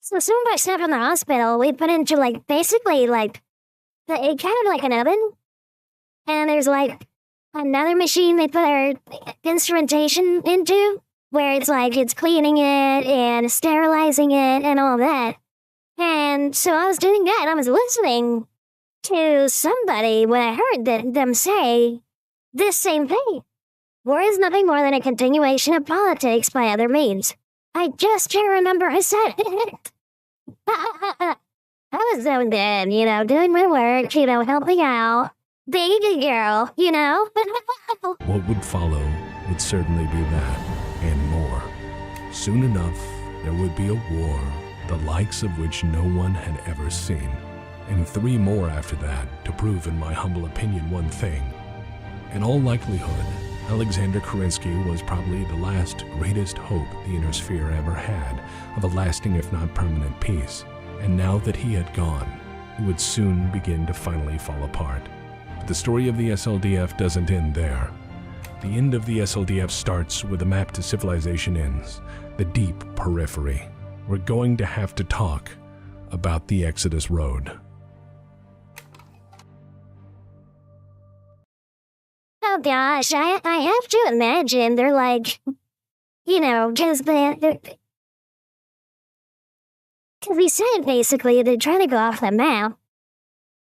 so some of our stuff in the hospital, we put into like, basically like, kind of like an oven. And there's like another machine they put our instrumentation into, where it's like, it's cleaning it and sterilizing it and all that. And so I was doing that and I was listening to somebody when I heard them say this same thing. War is nothing more than a continuation of politics by other means. I just can't remember who said it. I was zoned in, doing my work, helping out. Baby girl, What would follow would certainly be that, and more. Soon enough, there would be a war, the likes of which no one had ever seen, and 3 more after that to prove, in my humble opinion, one thing. In all likelihood, Alexander Kerensky was probably the last greatest hope the Inner Sphere ever had of a lasting if not permanent peace, and now that he had gone, it would soon begin to finally fall apart. But the story of the SLDF doesn't end there. The end of the SLDF starts where the map to civilization ends, the deep periphery. We're going to have to talk about the Exodus Road. Oh gosh, I have to imagine they're like, because he said basically they're trying to go off the map.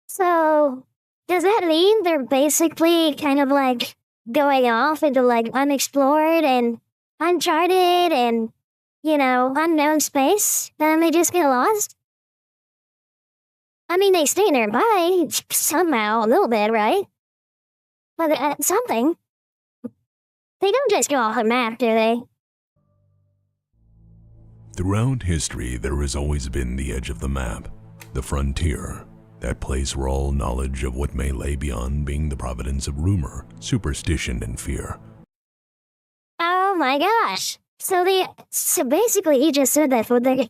So, does that mean they're basically kind of like going off into like unexplored and uncharted and, unknown space? Then they just get lost? I mean, they stay nearby somehow, a little bit, right? But something. They don't just go off the map, do they? Throughout history, there has always been the edge of the map, the frontier, that place where all knowledge of what may lay beyond being the providence of rumor, superstition, and fear. Oh my gosh. So basically he just said that for the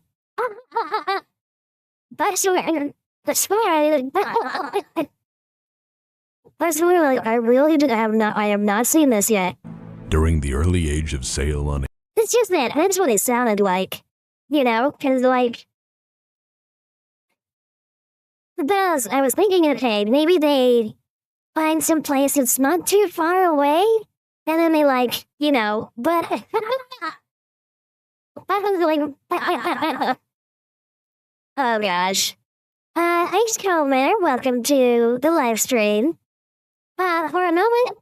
I have not seen this yet. During the early age of sail on... It's just that's what it sounded like. Because Because I was thinking, okay, maybe they find some place that's not too far away, and then they but oh gosh. Thanks, Coleman. Welcome to the live stream. For a moment,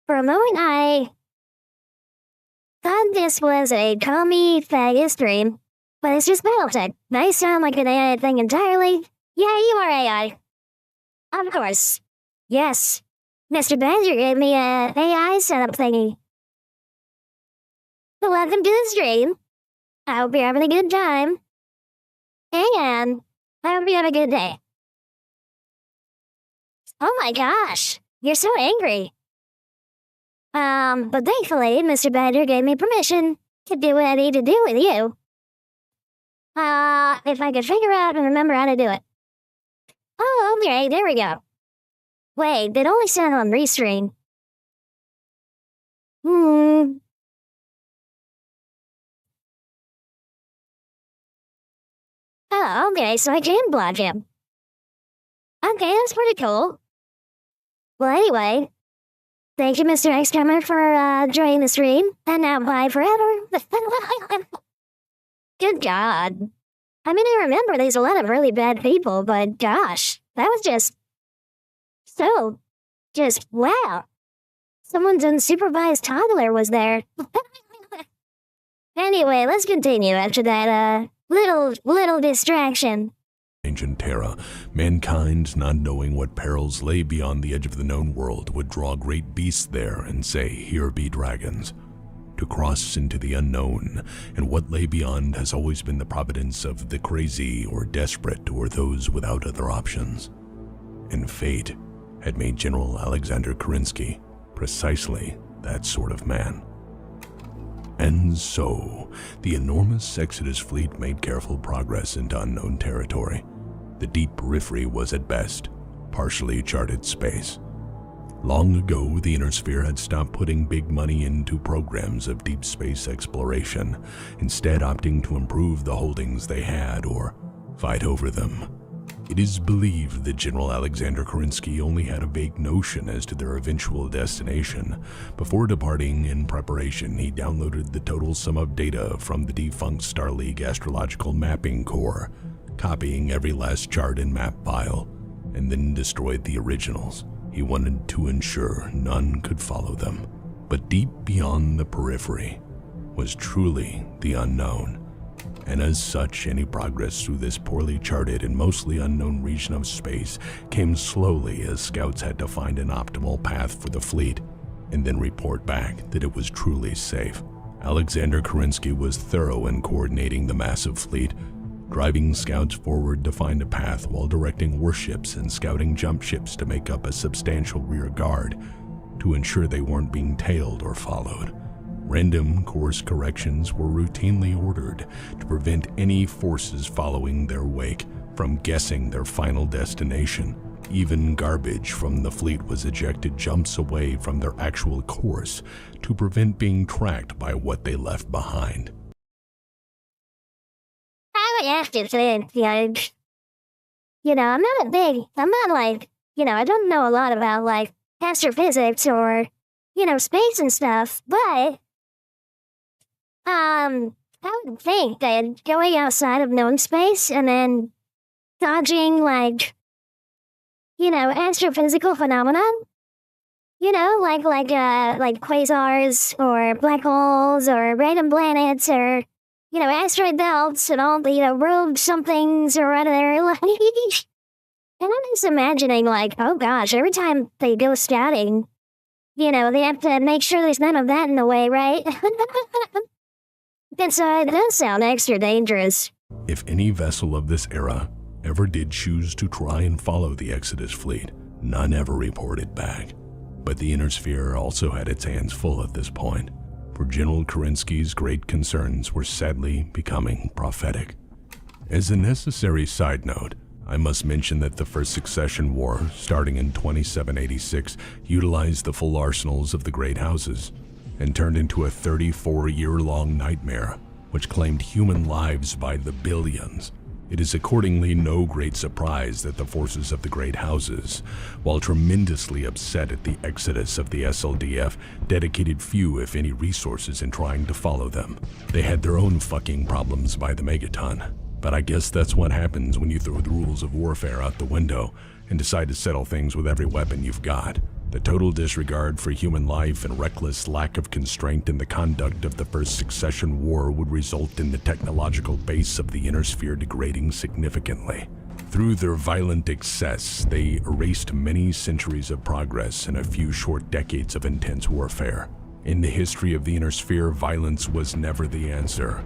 for a moment, I thought this was a commie faggot stream, but it's just Battletech. I sound like an AI thing entirely. Yeah, you are AI. Of course. Yes. Mr. Badger gave me a AI setup thingy. But welcome to the stream. I hope you're having a good time. And I hope you have a good day. Oh my gosh, you're so angry. But thankfully, Mr. Badger gave me permission to do what I need to do with you. If I could figure out and remember how to do it. Oh, okay, there we go. Wait, it only said on restream. Oh, okay, so I can block him. Okay, that's pretty cool. Well, anyway, thank you, Mr. X-Comer, for joining the stream, and now bye forever. Good God. I mean, I remember there's a lot of really bad people, but gosh, that was just wow. Someone's unsupervised toddler was there. Anyway, let's continue after that, little distraction. Ancient Terra, mankind, not knowing what perils lay beyond the edge of the known world, would draw great beasts there and say, "Here be dragons." To cross into the unknown, and what lay beyond has always been the providence of the crazy or desperate or those without other options. And fate had made General Alexander Kerensky precisely that sort of man. And so, the enormous Exodus fleet made careful progress into unknown territory. The deep periphery was at best partially charted space. Long ago, the Inner Sphere had stopped putting big money into programs of deep space exploration, instead opting to improve the holdings they had or fight over them. It is believed that General Alexander Kerensky only had a vague notion as to their eventual destination. Before departing, in preparation, he downloaded the total sum of data from the defunct Star League Astrological Mapping Corps, copying every last chart and map file, and then destroyed the originals. He wanted to ensure none could follow them. But deep beyond the periphery was truly the unknown, And as such, any progress through this poorly charted and mostly unknown region of space came slowly as scouts had to find an optimal path for the fleet and then report back that it was truly safe. Alexander Kerensky was thorough in coordinating the massive fleet, driving scouts forward to find a path while directing warships and scouting jump ships to make up a substantial rear guard to ensure they weren't being tailed or followed. Random course corrections were routinely ordered to prevent any forces following their wake from guessing their final destination. Even garbage from the fleet was ejected jumps away from their actual course to prevent being tracked by what they left behind. I would have to think, I'm not like, I don't know a lot about, like, astrophysics or, space and stuff, but, I would think that going outside of known space and then dodging, like, astrophysical phenomenon, like quasars or black holes or random planets or, asteroid belts and all the, rogue somethings or other, like, and I'm just imagining, like, oh gosh, every time they go scouting, they have to make sure there's none of that in the way, right? And so it does sound extra dangerous. If any vessel of this era ever did choose to try and follow the Exodus fleet, none ever reported back. But the Inner Sphere also had its hands full at this point, for General Kerensky's great concerns were sadly becoming prophetic. As a necessary side note, I must mention that the First Succession War, starting in 2786, utilized the full arsenals of the Great Houses and turned into a 34-year-long nightmare, which claimed human lives by the billions. It is accordingly no great surprise that the forces of the Great Houses, while tremendously upset at the exodus of the SLDF, dedicated few if any resources in trying to follow them. They had their own fucking problems by the megaton. But I guess that's what happens when you throw the rules of warfare out the window and decide to settle things with every weapon you've got. The total disregard for human life and reckless lack of constraint in the conduct of the First Succession War would result in the technological base of the Inner Sphere degrading significantly. Through their violent excess, they erased many centuries of progress and a few short decades of intense warfare. In the history of the Inner Sphere, violence was never the answer.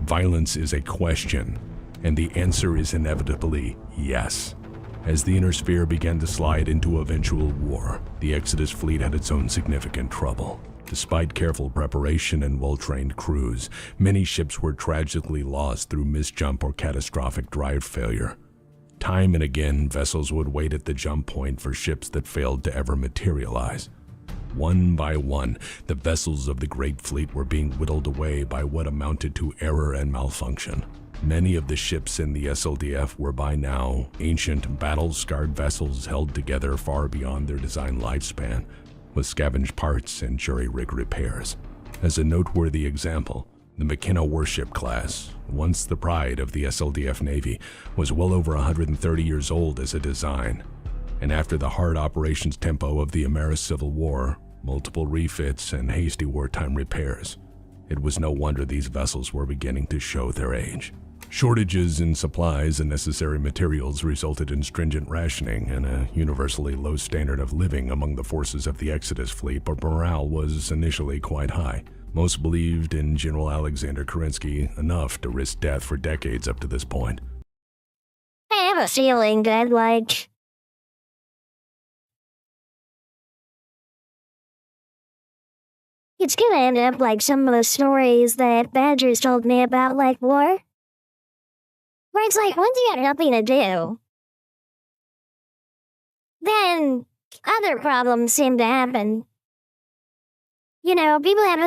Violence is a question, and the answer is inevitably yes. As the Inner Sphere began to slide into eventual war, the Exodus fleet had its own significant trouble. Despite careful preparation and well-trained crews, many ships were tragically lost through misjump or catastrophic drive failure. Time and again, vessels would wait at the jump point for ships that failed to ever materialize. One by one, the vessels of the Great Fleet were being whittled away by what amounted to error and malfunction. Many of the ships in the SLDF were by now ancient, battle-scarred vessels held together far beyond their design lifespan, with scavenged parts and jury-rig repairs. As a noteworthy example, the McKenna warship class, once the pride of the SLDF Navy, was well over 130 years old as a design. And after the hard operations tempo of the American Civil War, multiple refits, and hasty wartime repairs, it was no wonder these vessels were beginning to show their age. Shortages in supplies and necessary materials resulted in stringent rationing and a universally low standard of living among the forces of the Exodus fleet, but morale was initially quite high. Most believed in General Alexander Kerensky enough to risk death for decades up to this point. I have a feeling that, like, it's gonna end up like some of the stories that Badgers told me about, like, war. Where it's like, once you got nothing to do, then other problems seem to happen. People have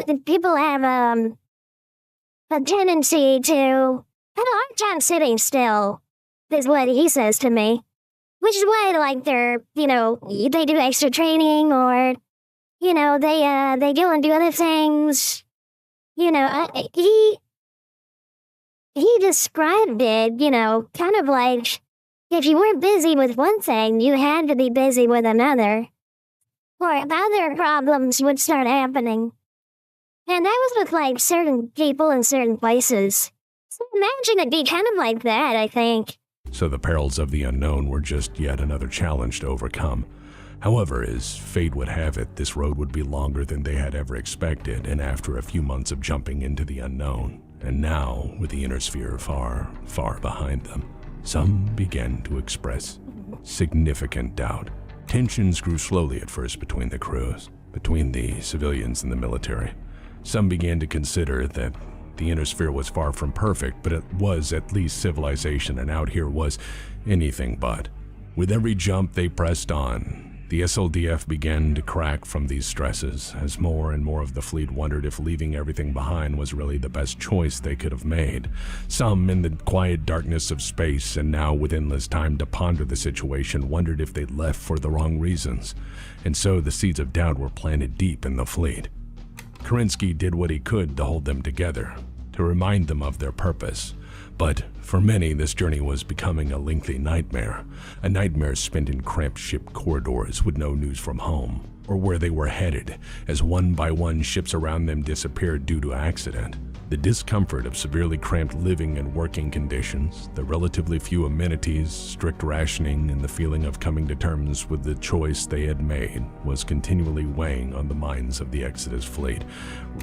a tendency to have a hard time sitting still, is what he says to me. Which is why, like, they're, they do extra training or, they go and do other things. He described it, kind of like if you weren't busy with one thing, you had to be busy with another, or other problems would start happening. And that was with, like, certain people in certain places. So imagine it'd be kind of like that, I think. So the perils of the unknown were just yet another challenge to overcome. However, as fate would have it, this road would be longer than they had ever expected, and after a few months of jumping into the unknown, and now with the inner sphere far, far behind them, some began to express significant doubt. Tensions grew slowly at first between the crews, between the civilians and the military. Some began to consider that the inner sphere was far from perfect, but it was at least civilization, and out here was anything but. With every jump they pressed on, the SLDF began to crack from these stresses, as more and more of the fleet wondered if leaving everything behind was really the best choice they could have made. Some, in the quiet darkness of space, and now with endless time to ponder the situation, wondered if they'd left for the wrong reasons. And so the seeds of doubt were planted deep in the fleet. Kerensky did what he could to hold them together, to remind them of their purpose. But for many, this journey was becoming a lengthy nightmare. A nightmare spent in cramped ship corridors with no news from home, or where they were headed, as one by one ships around them disappeared due to accident. The discomfort of severely cramped living and working conditions, the relatively few amenities, strict rationing, and the feeling of coming to terms with the choice they had made was continually weighing on the minds of the Exodus fleet.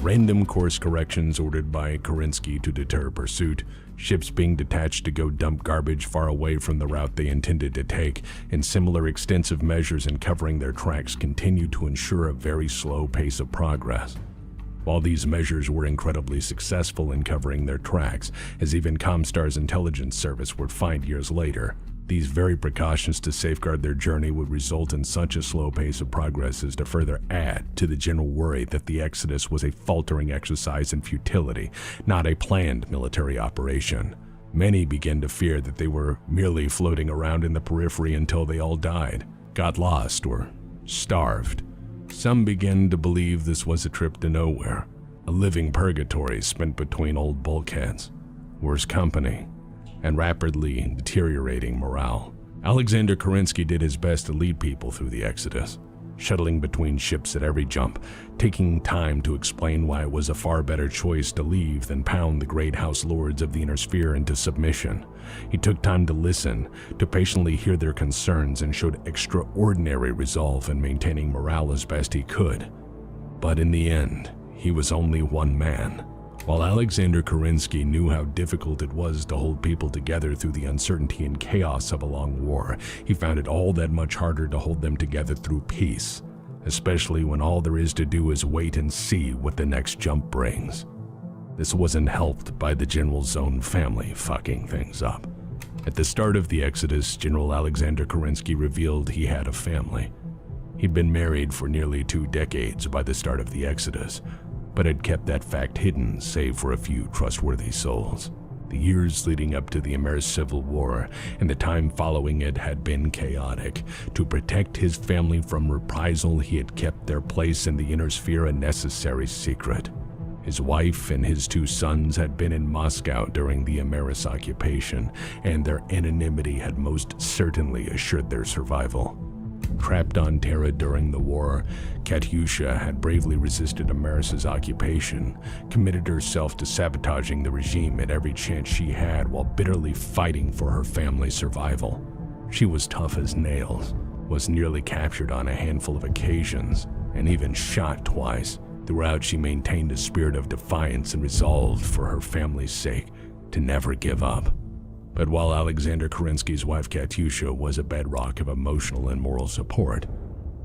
Random course corrections ordered by Kerensky to deter pursuit, ships being detached to go dump garbage far away from the route they intended to take, and similar extensive measures in covering their tracks continued to ensure a very slow pace of progress. While these measures were incredibly successful in covering their tracks, as even Comstar's intelligence service would find years later, these very precautions to safeguard their journey would result in such a slow pace of progress as to further add to the general worry that the Exodus was a faltering exercise in futility, not a planned military operation. Many began to fear that they were merely floating around in the periphery until they all died, got lost, or starved. Some began to believe this was a trip to nowhere, a living purgatory spent between old bulkheads, worse company, and rapidly deteriorating morale. Alexander Kerensky did his best to lead people through the Exodus, shuttling between ships at every jump, taking time to explain why it was a far better choice to leave than pound the great house lords of the inner sphere into submission. He took time to listen, to patiently hear their concerns, and showed extraordinary resolve in maintaining morale as best he could. But in the end, he was only one man. While Alexander Kerensky knew how difficult it was to hold people together through the uncertainty and chaos of a long war, he found it all that much harder to hold them together through peace, especially when all there is to do is wait and see what the next jump brings. This wasn't helped by the general's own family fucking things up. At the start of the Exodus, General Alexander Kerensky revealed he had a family. He'd been married for nearly 2 decades by the start of the Exodus, but had kept that fact hidden save for a few trustworthy souls. The years leading up to the American Civil War and the time following it had been chaotic. To protect his family from reprisal, he had kept their place in the inner sphere a necessary secret. His wife and his 2 sons had been in Moscow during the Ameris occupation, and their anonymity had most certainly assured their survival. Trapped on Terra during the war, Katyusha had bravely resisted Ameris' occupation, committed herself to sabotaging the regime at every chance she had while bitterly fighting for her family's survival. She was tough as nails, was nearly captured on a handful of occasions, and even shot twice. Throughout, she maintained a spirit of defiance and resolved for her family's sake to never give up. But while Alexander Kerensky's wife Katyusha was a bedrock of emotional and moral support,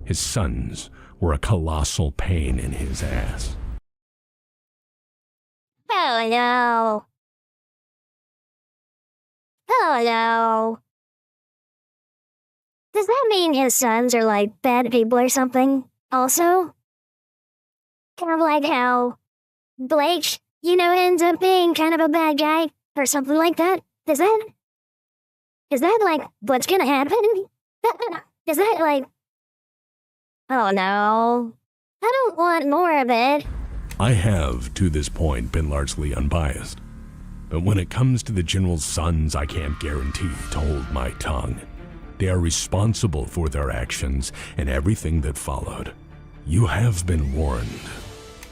his sons were a colossal pain in his ass. Oh no. Oh no. Does that mean his sons are like bad people or something? Also? Kind of like how Blake, ends up being kind of a bad guy or something like that? Is that like what's gonna happen? Is that like... Oh no. I don't want more of it. I have, to this point, been largely unbiased. But when it comes to the general's sons, I can't guarantee to hold my tongue. They are responsible for their actions and everything that followed. You have been warned.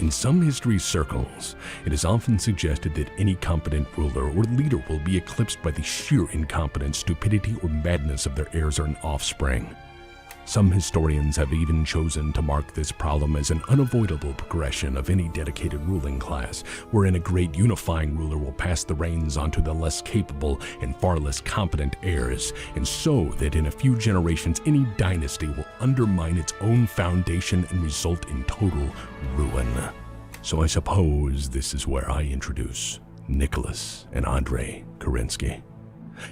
In some history circles, it is often suggested that any competent ruler or leader will be eclipsed by the sheer incompetence, stupidity, or madness of their heirs or offspring. Some historians have even chosen to mark this problem as an unavoidable progression of any dedicated ruling class, wherein a great unifying ruler will pass the reins onto the less capable and far less competent heirs, and so that in a few generations any dynasty will undermine its own foundation and result in total ruin. So I suppose this is where I introduce Nicholas and Andrei Kerensky.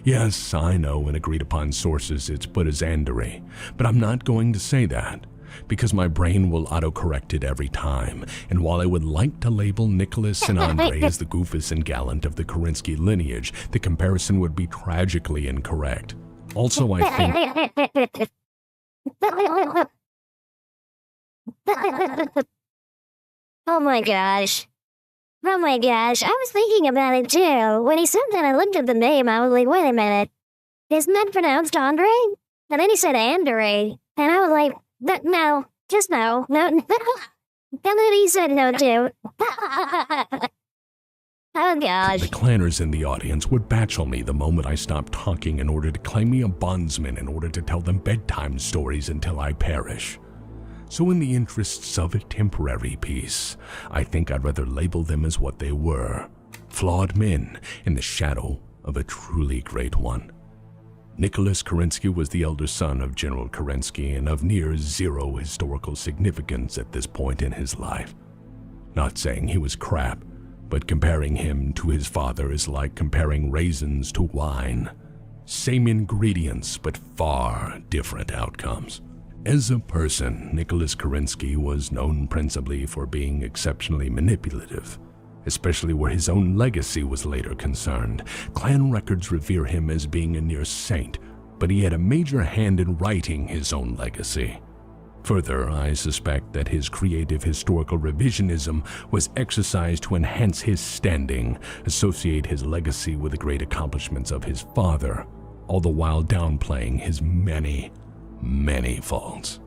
Yes, I know in agreed-upon sources it's put as Andrei, but I'm not going to say that, because my brain will autocorrect it every time, and while I would like to label Nicholas and Andrei as the goofus and gallant of the Kerensky lineage, the comparison would be tragically incorrect. Also, I think... Oh my gosh. Oh my gosh, I was thinking about it too. When he said that, I looked at the name, I was like, wait a minute. Isn't that pronounced Andre? And then he said Andre. And I was like, no, just no. No. And then he said no too. Oh gosh. The clanners in the audience would bachelor me the moment I stopped talking in order to claim me a bondsman in order to tell them bedtime stories until I perish. So in the interests of a temporary peace, I think I'd rather label them as what they were, flawed men in the shadow of a truly great one. Nicholas Kerensky was the elder son of General Kerensky and of near zero historical significance at this point in his life. Not saying he was crap, but comparing him to his father is like comparing raisins to wine. Same ingredients, but far different outcomes. As a person, Nicholas Kerensky was known principally for being exceptionally manipulative, especially where his own legacy was later concerned. Clan records revere him as being a near saint, but he had a major hand in writing his own legacy. Further, I suspect that his creative historical revisionism was exercised to enhance his standing, associate his legacy with the great accomplishments of his father, all the while downplaying his many faults.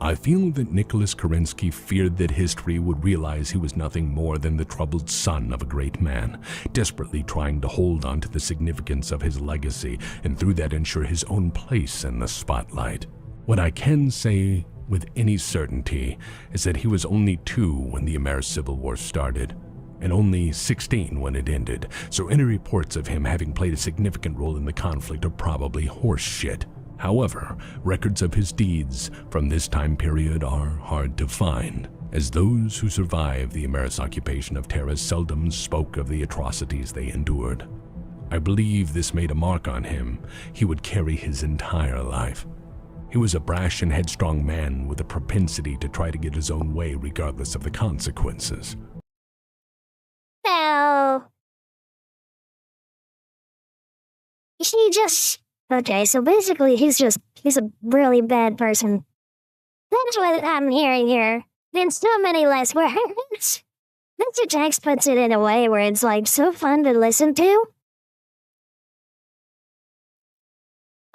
I feel that Nicholas Kerensky feared that history would realize he was nothing more than the troubled son of a great man, desperately trying to hold on to the significance of his legacy and through that ensure his own place in the spotlight. What I can say with any certainty is that he was only 2 when the American Civil War started, and only 16 when it ended, so any reports of him having played a significant role in the conflict are probably horse shit. However, records of his deeds from this time period are hard to find, as those who survived the American occupation of Terra seldom spoke of the atrocities they endured. I believe this made a mark on him he would carry his entire life. He was a brash and headstrong man with a propensity to try to get his own way regardless of the consequences. No. She just... Okay, so basically he's a really bad person. That's what I'm hearing here. In so many less words. Mr. Text puts it in a way where it's like so fun to listen to.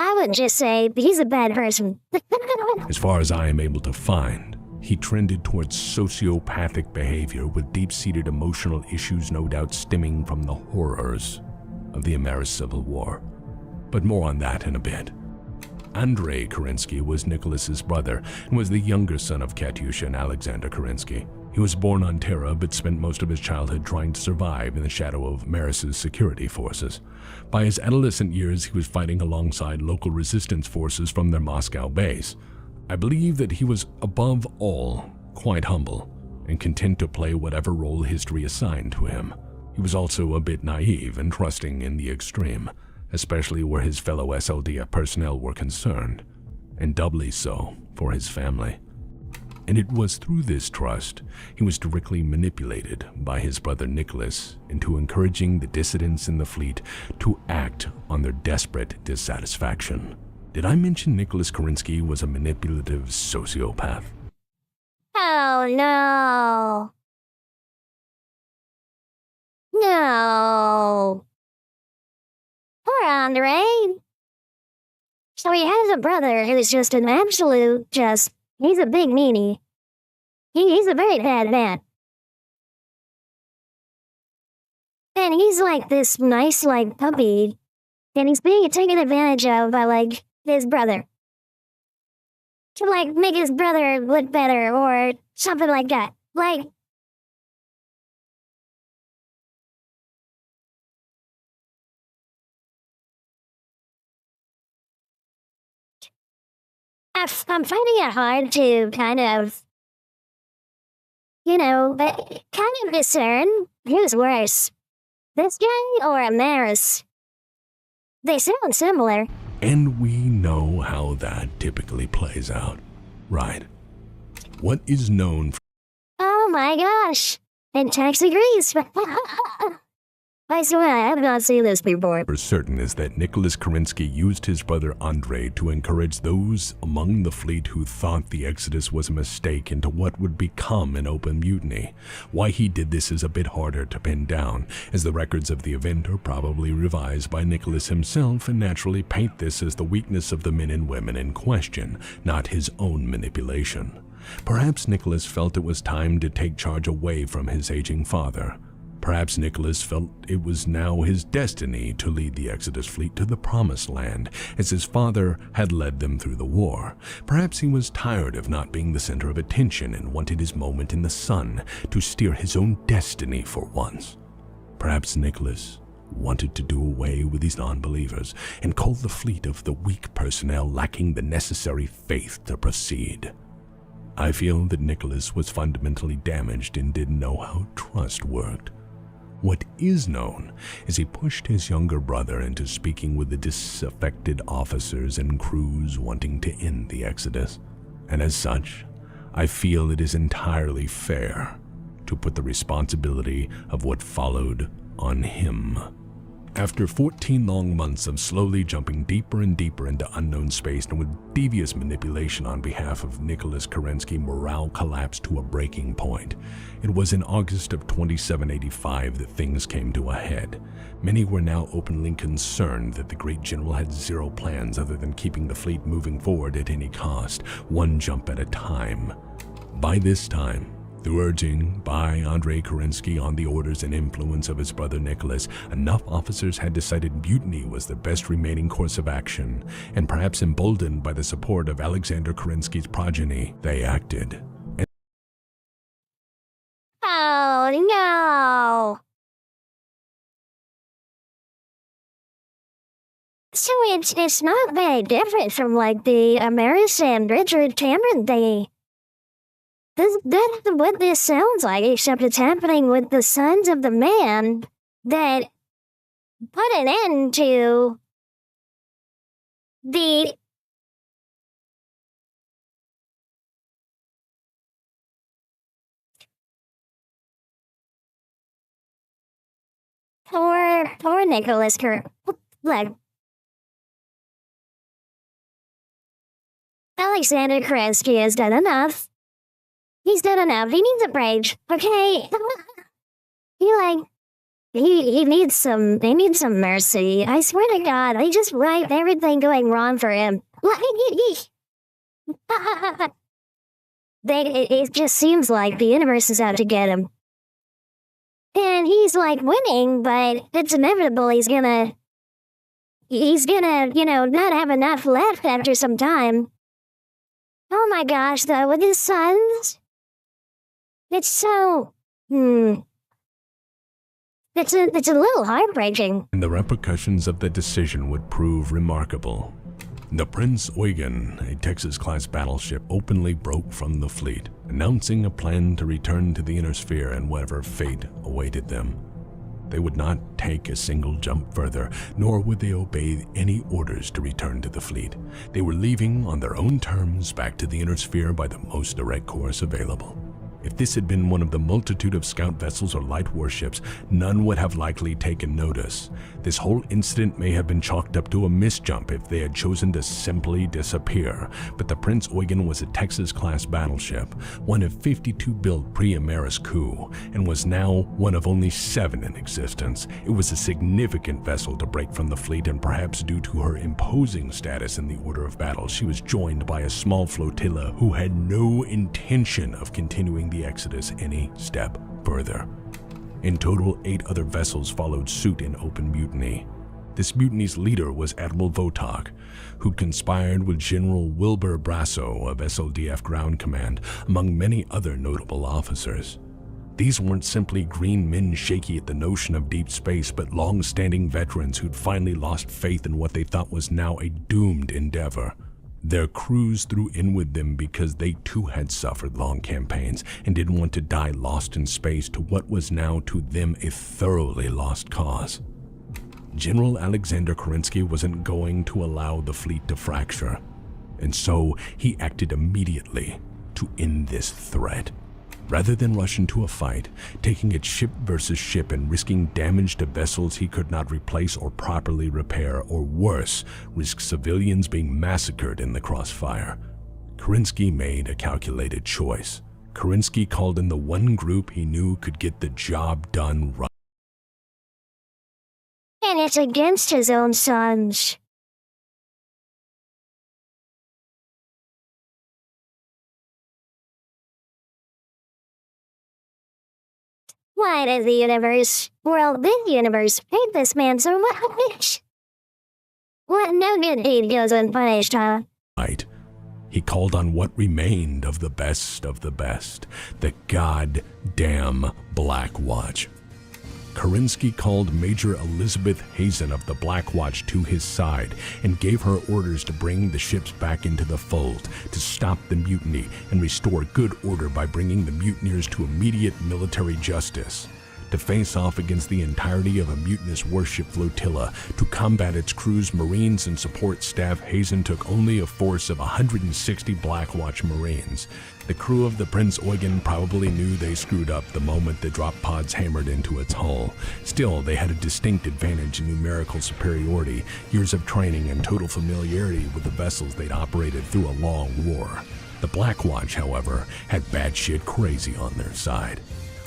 I would just say he's a bad person. As far as I am able to find, he trended towards sociopathic behavior with deep-seated emotional issues no doubt stemming from the horrors of the American Civil War. But more on that in a bit. Andrei Kerensky was Nicholas's brother and was the younger son of Katyusha and Alexander Kerensky. He was born on Terra but spent most of his childhood trying to survive in the shadow of Maris's security forces. By his adolescent years, he was fighting alongside local resistance forces from their Moscow base. I believe that he was above all quite humble and content to play whatever role history assigned to him. He was also a bit naive and trusting in the extreme, especially where his fellow SLDF personnel were concerned, and doubly so for his family. And it was through this trust he was directly manipulated by his brother Nicholas into encouraging the dissidents in the fleet to act on their desperate dissatisfaction. Did I mention Nicholas Kerensky was a manipulative sociopath? Oh no. No. Poor Andre. So he has a brother who's just an absolute, he's a big meanie. He's a very bad man. And he's like this nice, like, puppy. And he's being taken advantage of by, like, his brother. To, like, make his brother look better or something like that. Like, I'm finding it hard to kind of, but kind of discern who's worse. This guy or Amaris? They sound similar. And we know how that typically plays out, right? What is known for Oh my gosh! And Tex agrees. I swear I have not seen this before. certain is that Nicholas Kerensky used his brother Andrei to encourage those among the fleet who thought the exodus was a mistake into what would become an open mutiny. Why he did this is a bit harder to pin down, as the records of the event are probably revised by Nicholas himself and naturally paint this as the weakness of the men and women in question, not his own manipulation. Perhaps Nicholas felt it was time to take charge away from his aging father. Perhaps Nicholas felt it was now his destiny to lead the Exodus fleet to the Promised Land, as his father had led them through the war. Perhaps he was tired of not being the center of attention and wanted his moment in the sun to steer his own destiny for once. Perhaps Nicholas wanted to do away with these non-believers and call the fleet of the weak personnel lacking the necessary faith to proceed. I feel that Nicholas was fundamentally damaged and didn't know how trust worked. What is known is he pushed his younger brother into speaking with the disaffected officers and crews wanting to end the Exodus. And as such, I feel it is entirely fair to put the responsibility of what followed on him. After 14 long months of slowly jumping deeper and deeper into unknown space and with devious manipulation on behalf of Nicholas Kerensky, morale collapsed to a breaking point. It was in August of 2785 that things came to a head. Many were now openly concerned that the great general had zero plans other than keeping the fleet moving forward at any cost, one jump at a time. By this time, through urging by Andrei Kerensky on the orders and influence of his brother Nicholas, enough officers had decided mutiny was the best remaining course of action, and perhaps emboldened by the support of Alexander Kerensky's progeny, they acted. Oh no! So it's not very different from like the Amaris and Richard Cameron thing. That's what this sounds like, except it's happening with the sons of the man that put an end to the poor Nicholas like Alexander Kerensky has done enough. He's done enough. He needs a break, okay? He needs some mercy. I swear to God, they just write everything going wrong for him. It just seems like the universe is out to get him. And he's like winning, but it's inevitable he's gonna, not have enough left after some time. Oh my gosh, though, with his sons, it's so, it's a little heartbreaking. And the repercussions of the decision would prove remarkable. The Prince Eugen, a Texas-class battleship, openly broke from the fleet, announcing a plan to return to the inner sphere and whatever fate awaited them. They would not take a single jump further, nor would they obey any orders to return to the fleet. They were leaving on their own terms back to the inner sphere by the most direct course available. If this had been one of the multitude of scout vessels or light warships, none would have likely taken notice. This whole incident may have been chalked up to a misjump if they had chosen to simply disappear, but the Prince Eugen was a Texas-class battleship, one of 52 built pre-RACOON, and was now one of only 7 in existence. It was a significant vessel to break from the fleet, and perhaps due to her imposing status in the order of battle, she was joined by a small flotilla who had no intention of continuing the exodus any step further. In total, 8 other vessels followed suit in open mutiny. This mutiny's leader was Admiral Votok, who conspired with General Wilbur Brasso of SLDF Ground Command, among many other notable officers. These weren't simply green men shaky at the notion of deep space, but long-standing veterans who'd finally lost faith in what they thought was now a doomed endeavor. Their crews threw in with them because they too had suffered long campaigns and didn't want to die lost in space to what was now to them a thoroughly lost cause. General Alexander Kerensky wasn't going to allow the fleet to fracture, and so he acted immediately to end this threat. Rather than rush into a fight, taking it ship versus ship and risking damage to vessels he could not replace or properly repair, or worse, risk civilians being massacred in the crossfire, Kerensky made a calculated choice. Kerensky called in the one group he knew could get the job done right. And it's against his own sons. Why does the universe, this universe, hate this man so much? What no good deed goes unpunished, huh? Right. He called on what remained of the best, the goddamn Black Watch. Kerensky called Major Elizabeth Hazen of the Black Watch to his side and gave her orders to bring the ships back into the fold, to stop the mutiny and restore good order by bringing the mutineers to immediate military justice. To face off against the entirety of a mutinous warship flotilla, to combat its crews, marines, and support staff, Hazen took only a force of 160 Black Watch Marines. The crew of the Prince Eugen probably knew they screwed up the moment the drop pods hammered into its hull. Still, they had a distinct advantage in numerical superiority, years of training, and total familiarity with the vessels they'd operated through a long war. The Black Watch, however, had batshit crazy on their side.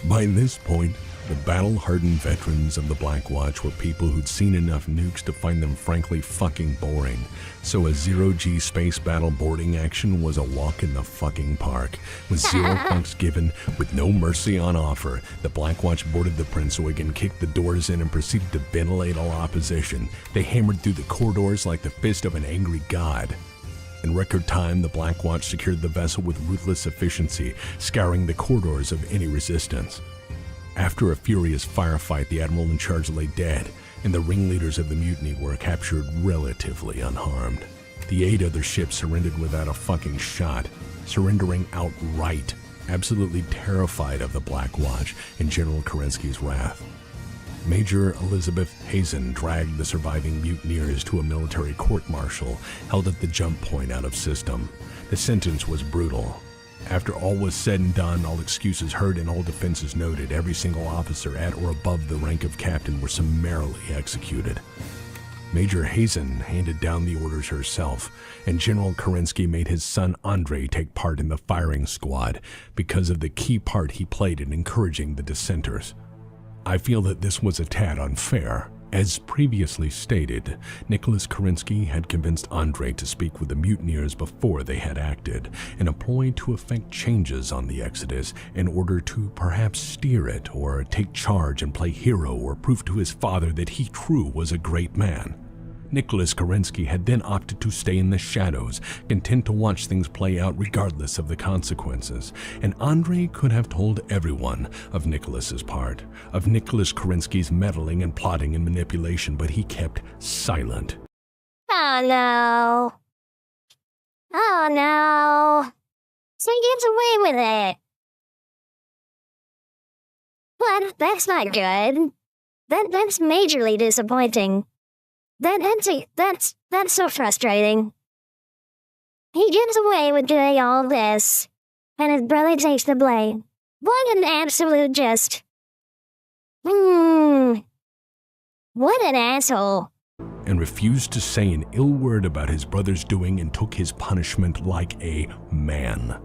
By this point, the battle-hardened veterans of the Black Watch were people who'd seen enough nukes to find them frankly fucking boring, so a zero-G space battle boarding action was a walk in the fucking park. With 0 fucks given, with no mercy on offer, the Black Watch boarded the Prince Eugen, kicked the doors in, and proceeded to ventilate all opposition. They hammered through the corridors like the fist of an angry god. In record time, the Black Watch secured the vessel with ruthless efficiency, scouring the corridors of any resistance. After a furious firefight, the admiral in charge lay dead, and the ringleaders of the mutiny were captured relatively unharmed. The 8 other ships surrendered without a fucking shot, surrendering outright, absolutely terrified of the Black Watch and General Kerensky's wrath. Major Elizabeth Hazen dragged the surviving mutineers to a military court-martial held at the jump point out of system. The sentence was brutal. After all was said and done, all excuses heard and all defenses noted, every single officer at or above the rank of captain were summarily executed. Major Hazen handed down the orders herself, and General Kerensky made his son Andrei take part in the firing squad because of the key part he played in encouraging the dissenters. I feel that this was a tad unfair. As previously stated, Nicholas Kerensky had convinced Andrei to speak with the mutineers before they had acted, and a ploy to effect changes on the Exodus in order to perhaps steer it or take charge and play hero or prove to his father that he too was a great man. Nicholas Kerensky had then opted to stay in the shadows, content to watch things play out regardless of the consequences, and Andrei could have told everyone of Nicholas's part, of Nicholas Kerensky's meddling and plotting and manipulation, but he kept silent. Oh no. Oh no. So he gets away with it. But that's not good. That's majorly disappointing. That's so frustrating. He gets away with doing all this, and his brother takes the blame. What an absolute just... what an asshole. And refused to say an ill word about his brother's doing and took his punishment like a man.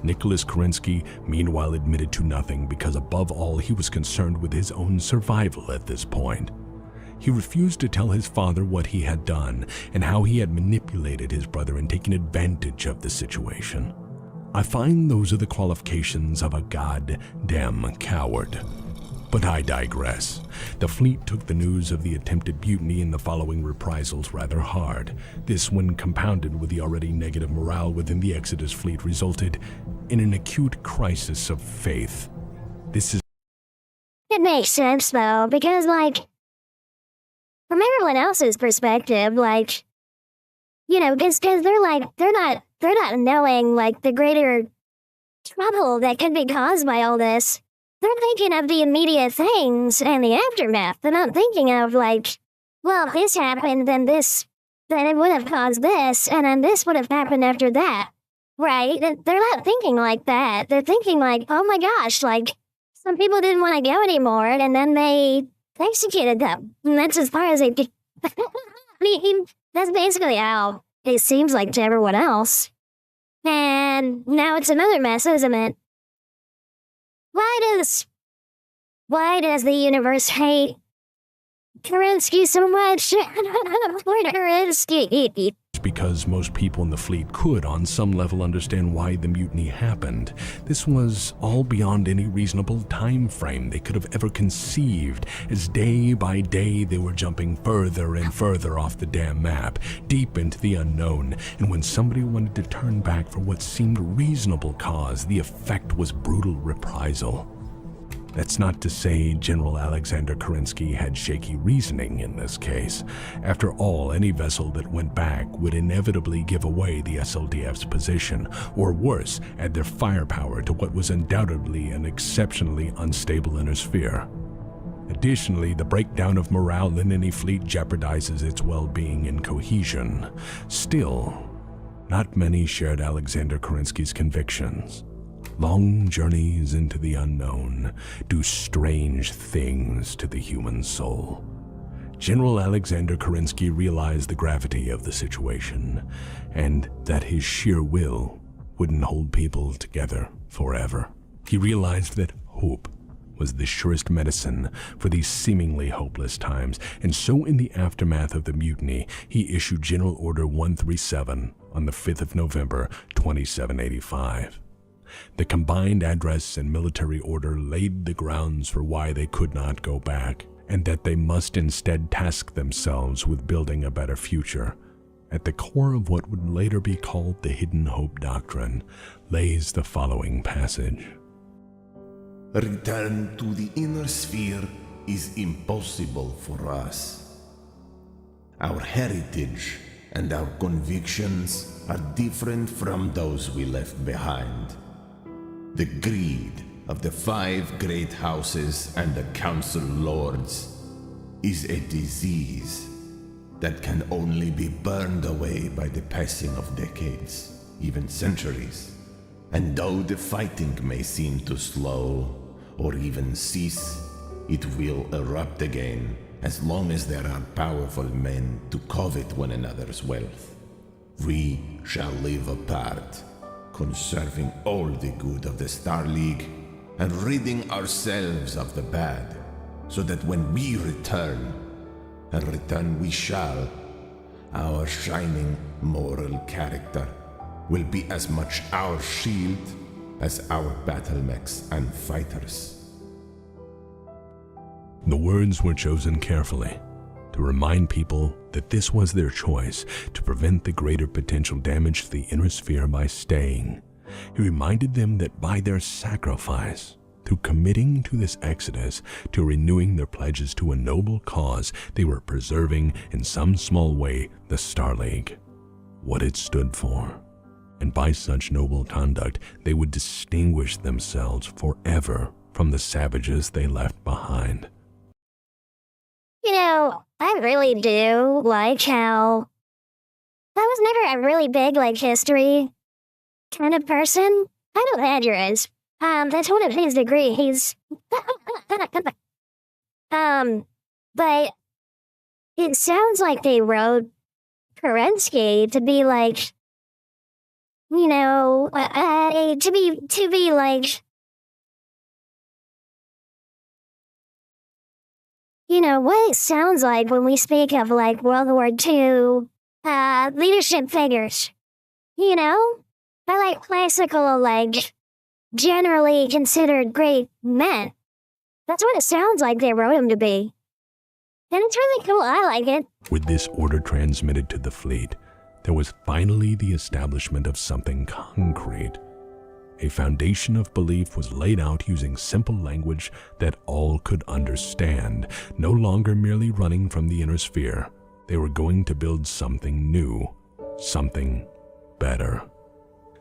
Nicholas Kerensky, meanwhile, admitted to nothing because above all he was concerned with his own survival at this point. He refused to tell his father what he had done and how he had manipulated his brother and taken advantage of the situation. I find those are the qualifications of a goddamn coward. But I digress. The fleet took the news of the attempted mutiny and the following reprisals rather hard. This, when compounded with the already negative morale within the Exodus fleet, resulted in an acute crisis of faith. It makes sense, though, because, from everyone else's perspective, because they're not knowing, the greater trouble that could be caused by all this. They're thinking of the immediate things and the aftermath. They're not thinking of, this happened, then it would have caused this, and then this would have happened after that. Right? They're not thinking like that. They're thinking oh my gosh, some people didn't want to go anymore, and then they executed them. And that's as far as they did. I mean, that's basically how it seems like to everyone else. And now it's another mess, isn't it? Why does the universe hate Kerensky so much? Poor Kerensky. Because most people in the fleet could, on some level, understand why the mutiny happened. This was all beyond any reasonable time frame they could have ever conceived, as day by day they were jumping further and further off the damn map, deep into the unknown, and when somebody wanted to turn back for what seemed reasonable cause, the effect was brutal reprisal. That's not to say General Alexander Kerensky had shaky reasoning in this case. After all, any vessel that went back would inevitably give away the SLDF's position, or worse, add their firepower to what was undoubtedly an exceptionally unstable inner sphere. Additionally, the breakdown of morale in any fleet jeopardizes its well-being and cohesion. Still, not many shared Alexander Kerensky's convictions. Long journeys into the unknown do strange things to the human soul. General Alexander Kerensky realized the gravity of the situation, and that his sheer will wouldn't hold people together forever. He realized that hope was the surest medicine for these seemingly hopeless times, and so in the aftermath of the mutiny, he issued General Order 137 on the 5th of November, 2785. The combined address and military order laid the grounds for why they could not go back, and that they must instead task themselves with building a better future. At the core of what would later be called the Hidden Hope Doctrine lays the following passage. Return to the inner sphere is impossible for us. Our heritage and our convictions are different from those we left behind. The greed of the 5 great houses and the council lords is a disease that can only be burned away by the passing of decades, even centuries. And though the fighting may seem to slow or even cease, it will erupt again as long as there are powerful men to covet one another's wealth. We shall live apart, conserving all the good of the Star League and ridding ourselves of the bad, so that when we return, and return we shall, our shining moral character will be as much our shield as our battle mechs and fighters. The words were chosen carefully to remind people that this was their choice to prevent the greater potential damage to the inner sphere by staying. He reminded them that by their sacrifice, through committing to this exodus, to renewing their pledges to a noble cause, they were preserving, in some small way, the Star League, what it stood for. And by such noble conduct, they would distinguish themselves forever from the savages they left behind. I really do like how I was never a really big, history kind of person. I know Andrew is, That's one of his degrees. But it sounds like they wrote Kerensky to be like, you know, to be like, you know, what it sounds like when we speak of like World War II leadership figures. You know? I like classical, like, generally considered great men. That's what it sounds like they wrote him to be. And it's really cool, I like it. With this order transmitted to the fleet, there was finally the establishment of something concrete. A foundation of belief was laid out using simple language that all could understand, no longer merely running from the inner sphere. They were going to build something new, something better.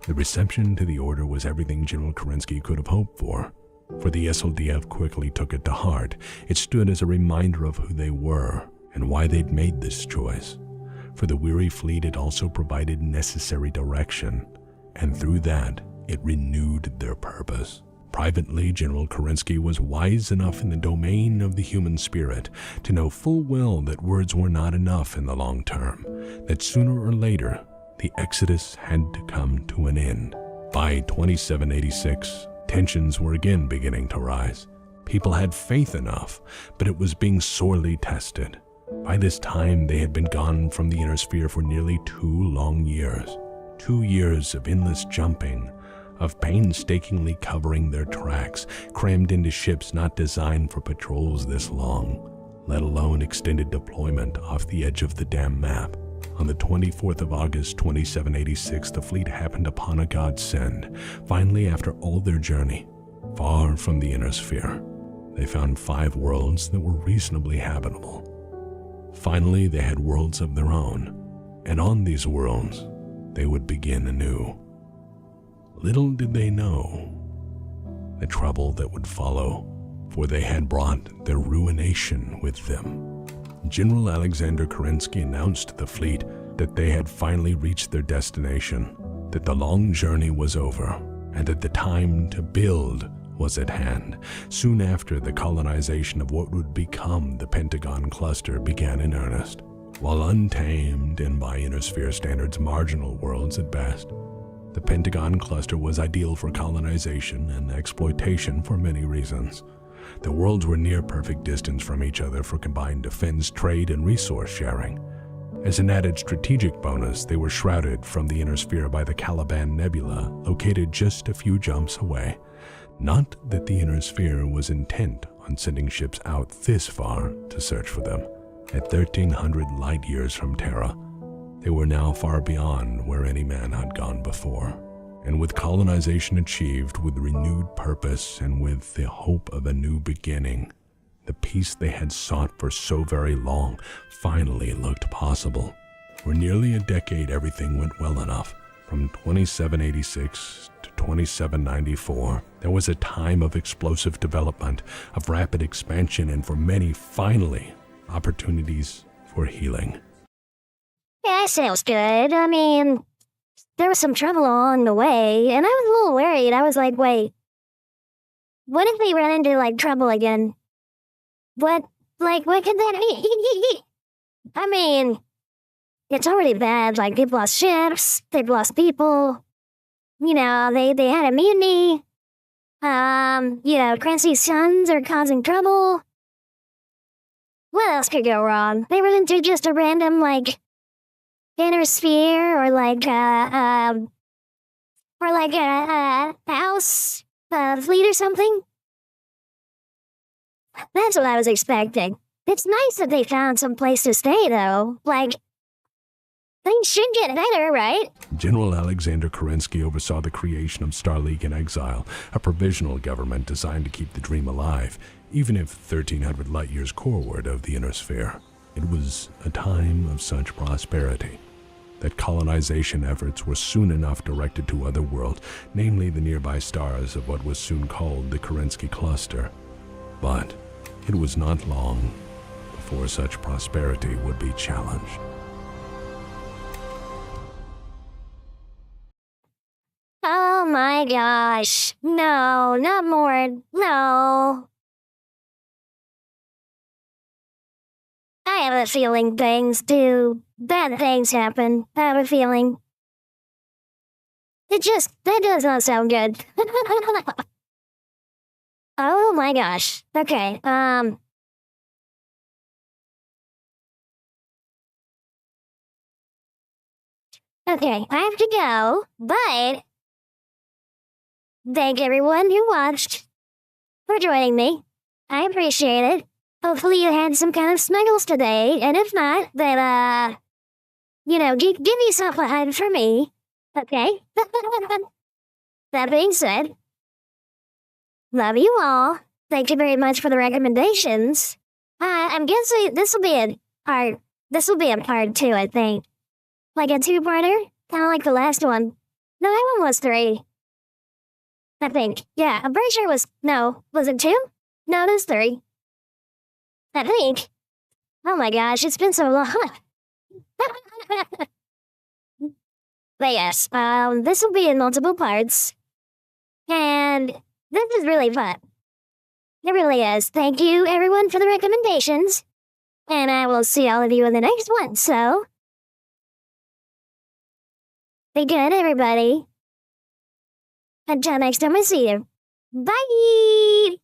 The reception to the order was everything General Kerensky could have hoped for the SLDF quickly took it to heart. It stood as a reminder of who they were and why they'd made this choice. For the weary fleet, it also provided necessary direction, and through that, it renewed their purpose. Privately, General Kerensky was wise enough in the domain of the human spirit to know full well that words were not enough in the long term, that sooner or later, the exodus had to come to an end. By 2786, tensions were again beginning to rise. People had faith enough, but it was being sorely tested. By this time, they had been gone from the inner sphere for nearly 2 long years. 2 years of endless jumping, of painstakingly covering their tracks, crammed into ships not designed for patrols this long, let alone extended deployment off the edge of the damn map. On the 24th of August, 2786, the fleet happened upon a godsend. Finally, after all their journey, far from the inner sphere, they found 5 worlds that were reasonably habitable. Finally, they had worlds of their own, and on these worlds, they would begin anew. Little did they know the trouble that would follow, for they had brought their ruination with them. General Alexander Kerensky announced to the fleet that they had finally reached their destination, that the long journey was over, and that the time to build was at hand. Soon after, the colonization of what would become the Pentagon Cluster began in earnest. While untamed and by inner sphere standards marginal worlds at best, the Pentagon Cluster was ideal for colonization and exploitation for many reasons. The worlds were near perfect distance from each other for combined defense, trade, and resource sharing. As an added strategic bonus, they were shrouded from the inner sphere by the Caliban Nebula, located just a few jumps away. Not that the inner sphere was intent on sending ships out this far to search for them. At 1,300 light years from Terra, they were now far beyond where any man had gone before. And with colonization achieved, with renewed purpose, and with the hope of a new beginning, the peace they had sought for so very long finally looked possible. For nearly a decade, everything went well enough. From 2786 to 2794, there was a time of explosive development, of rapid expansion, and for many, finally, opportunities for healing. Yeah, that sounds good. I mean, there was some trouble along the way, and I was a little worried. I was like, wait, what if they run into, like, trouble again? What could that be? I mean, it's already bad. Like, they've lost ships, they've lost people. You know, they had a mutiny. You know, Clancy's sons are causing trouble. What else could go wrong? They run into just a random, like, inner sphere, or like a house, fleet or something. That's what I was expecting. It's nice that they found some place to stay, though. Like, things should get better, right? General Alexander Kerensky oversaw the creation of Starleague in Exile, a provisional government designed to keep the dream alive, even if 1,300 light years coreward of the inner sphere. It was a time of such prosperity that colonization efforts were soon enough directed to other worlds, namely the nearby stars of what was soon called the Kerensky Cluster. But it was not long before such prosperity would be challenged. Oh my gosh. No, not more. No. I have a feeling bad things happen. I have a feeling. That does not sound good. Oh my gosh. Okay, okay, I have to go, but thank everyone who watched for joining me. I appreciate it. Hopefully you had some kind of snuggles today, and if not, then, give yourself a hug for me, okay? That being said, love you all. Thank you very much for the recommendations. I'm guessing this will be a part 2, I think. Like a two-parter? Kind of like the last one. No, that one was 3. I think. Yeah, I'm pretty sure was it 2? No, it was 3. I think. Oh my gosh, it's been so long. But yes, this will be in multiple parts. And this is really fun. It really is. Thank you, everyone, for the recommendations. And I will see all of you in the next one, so be good, everybody. Until next time I see you. Bye!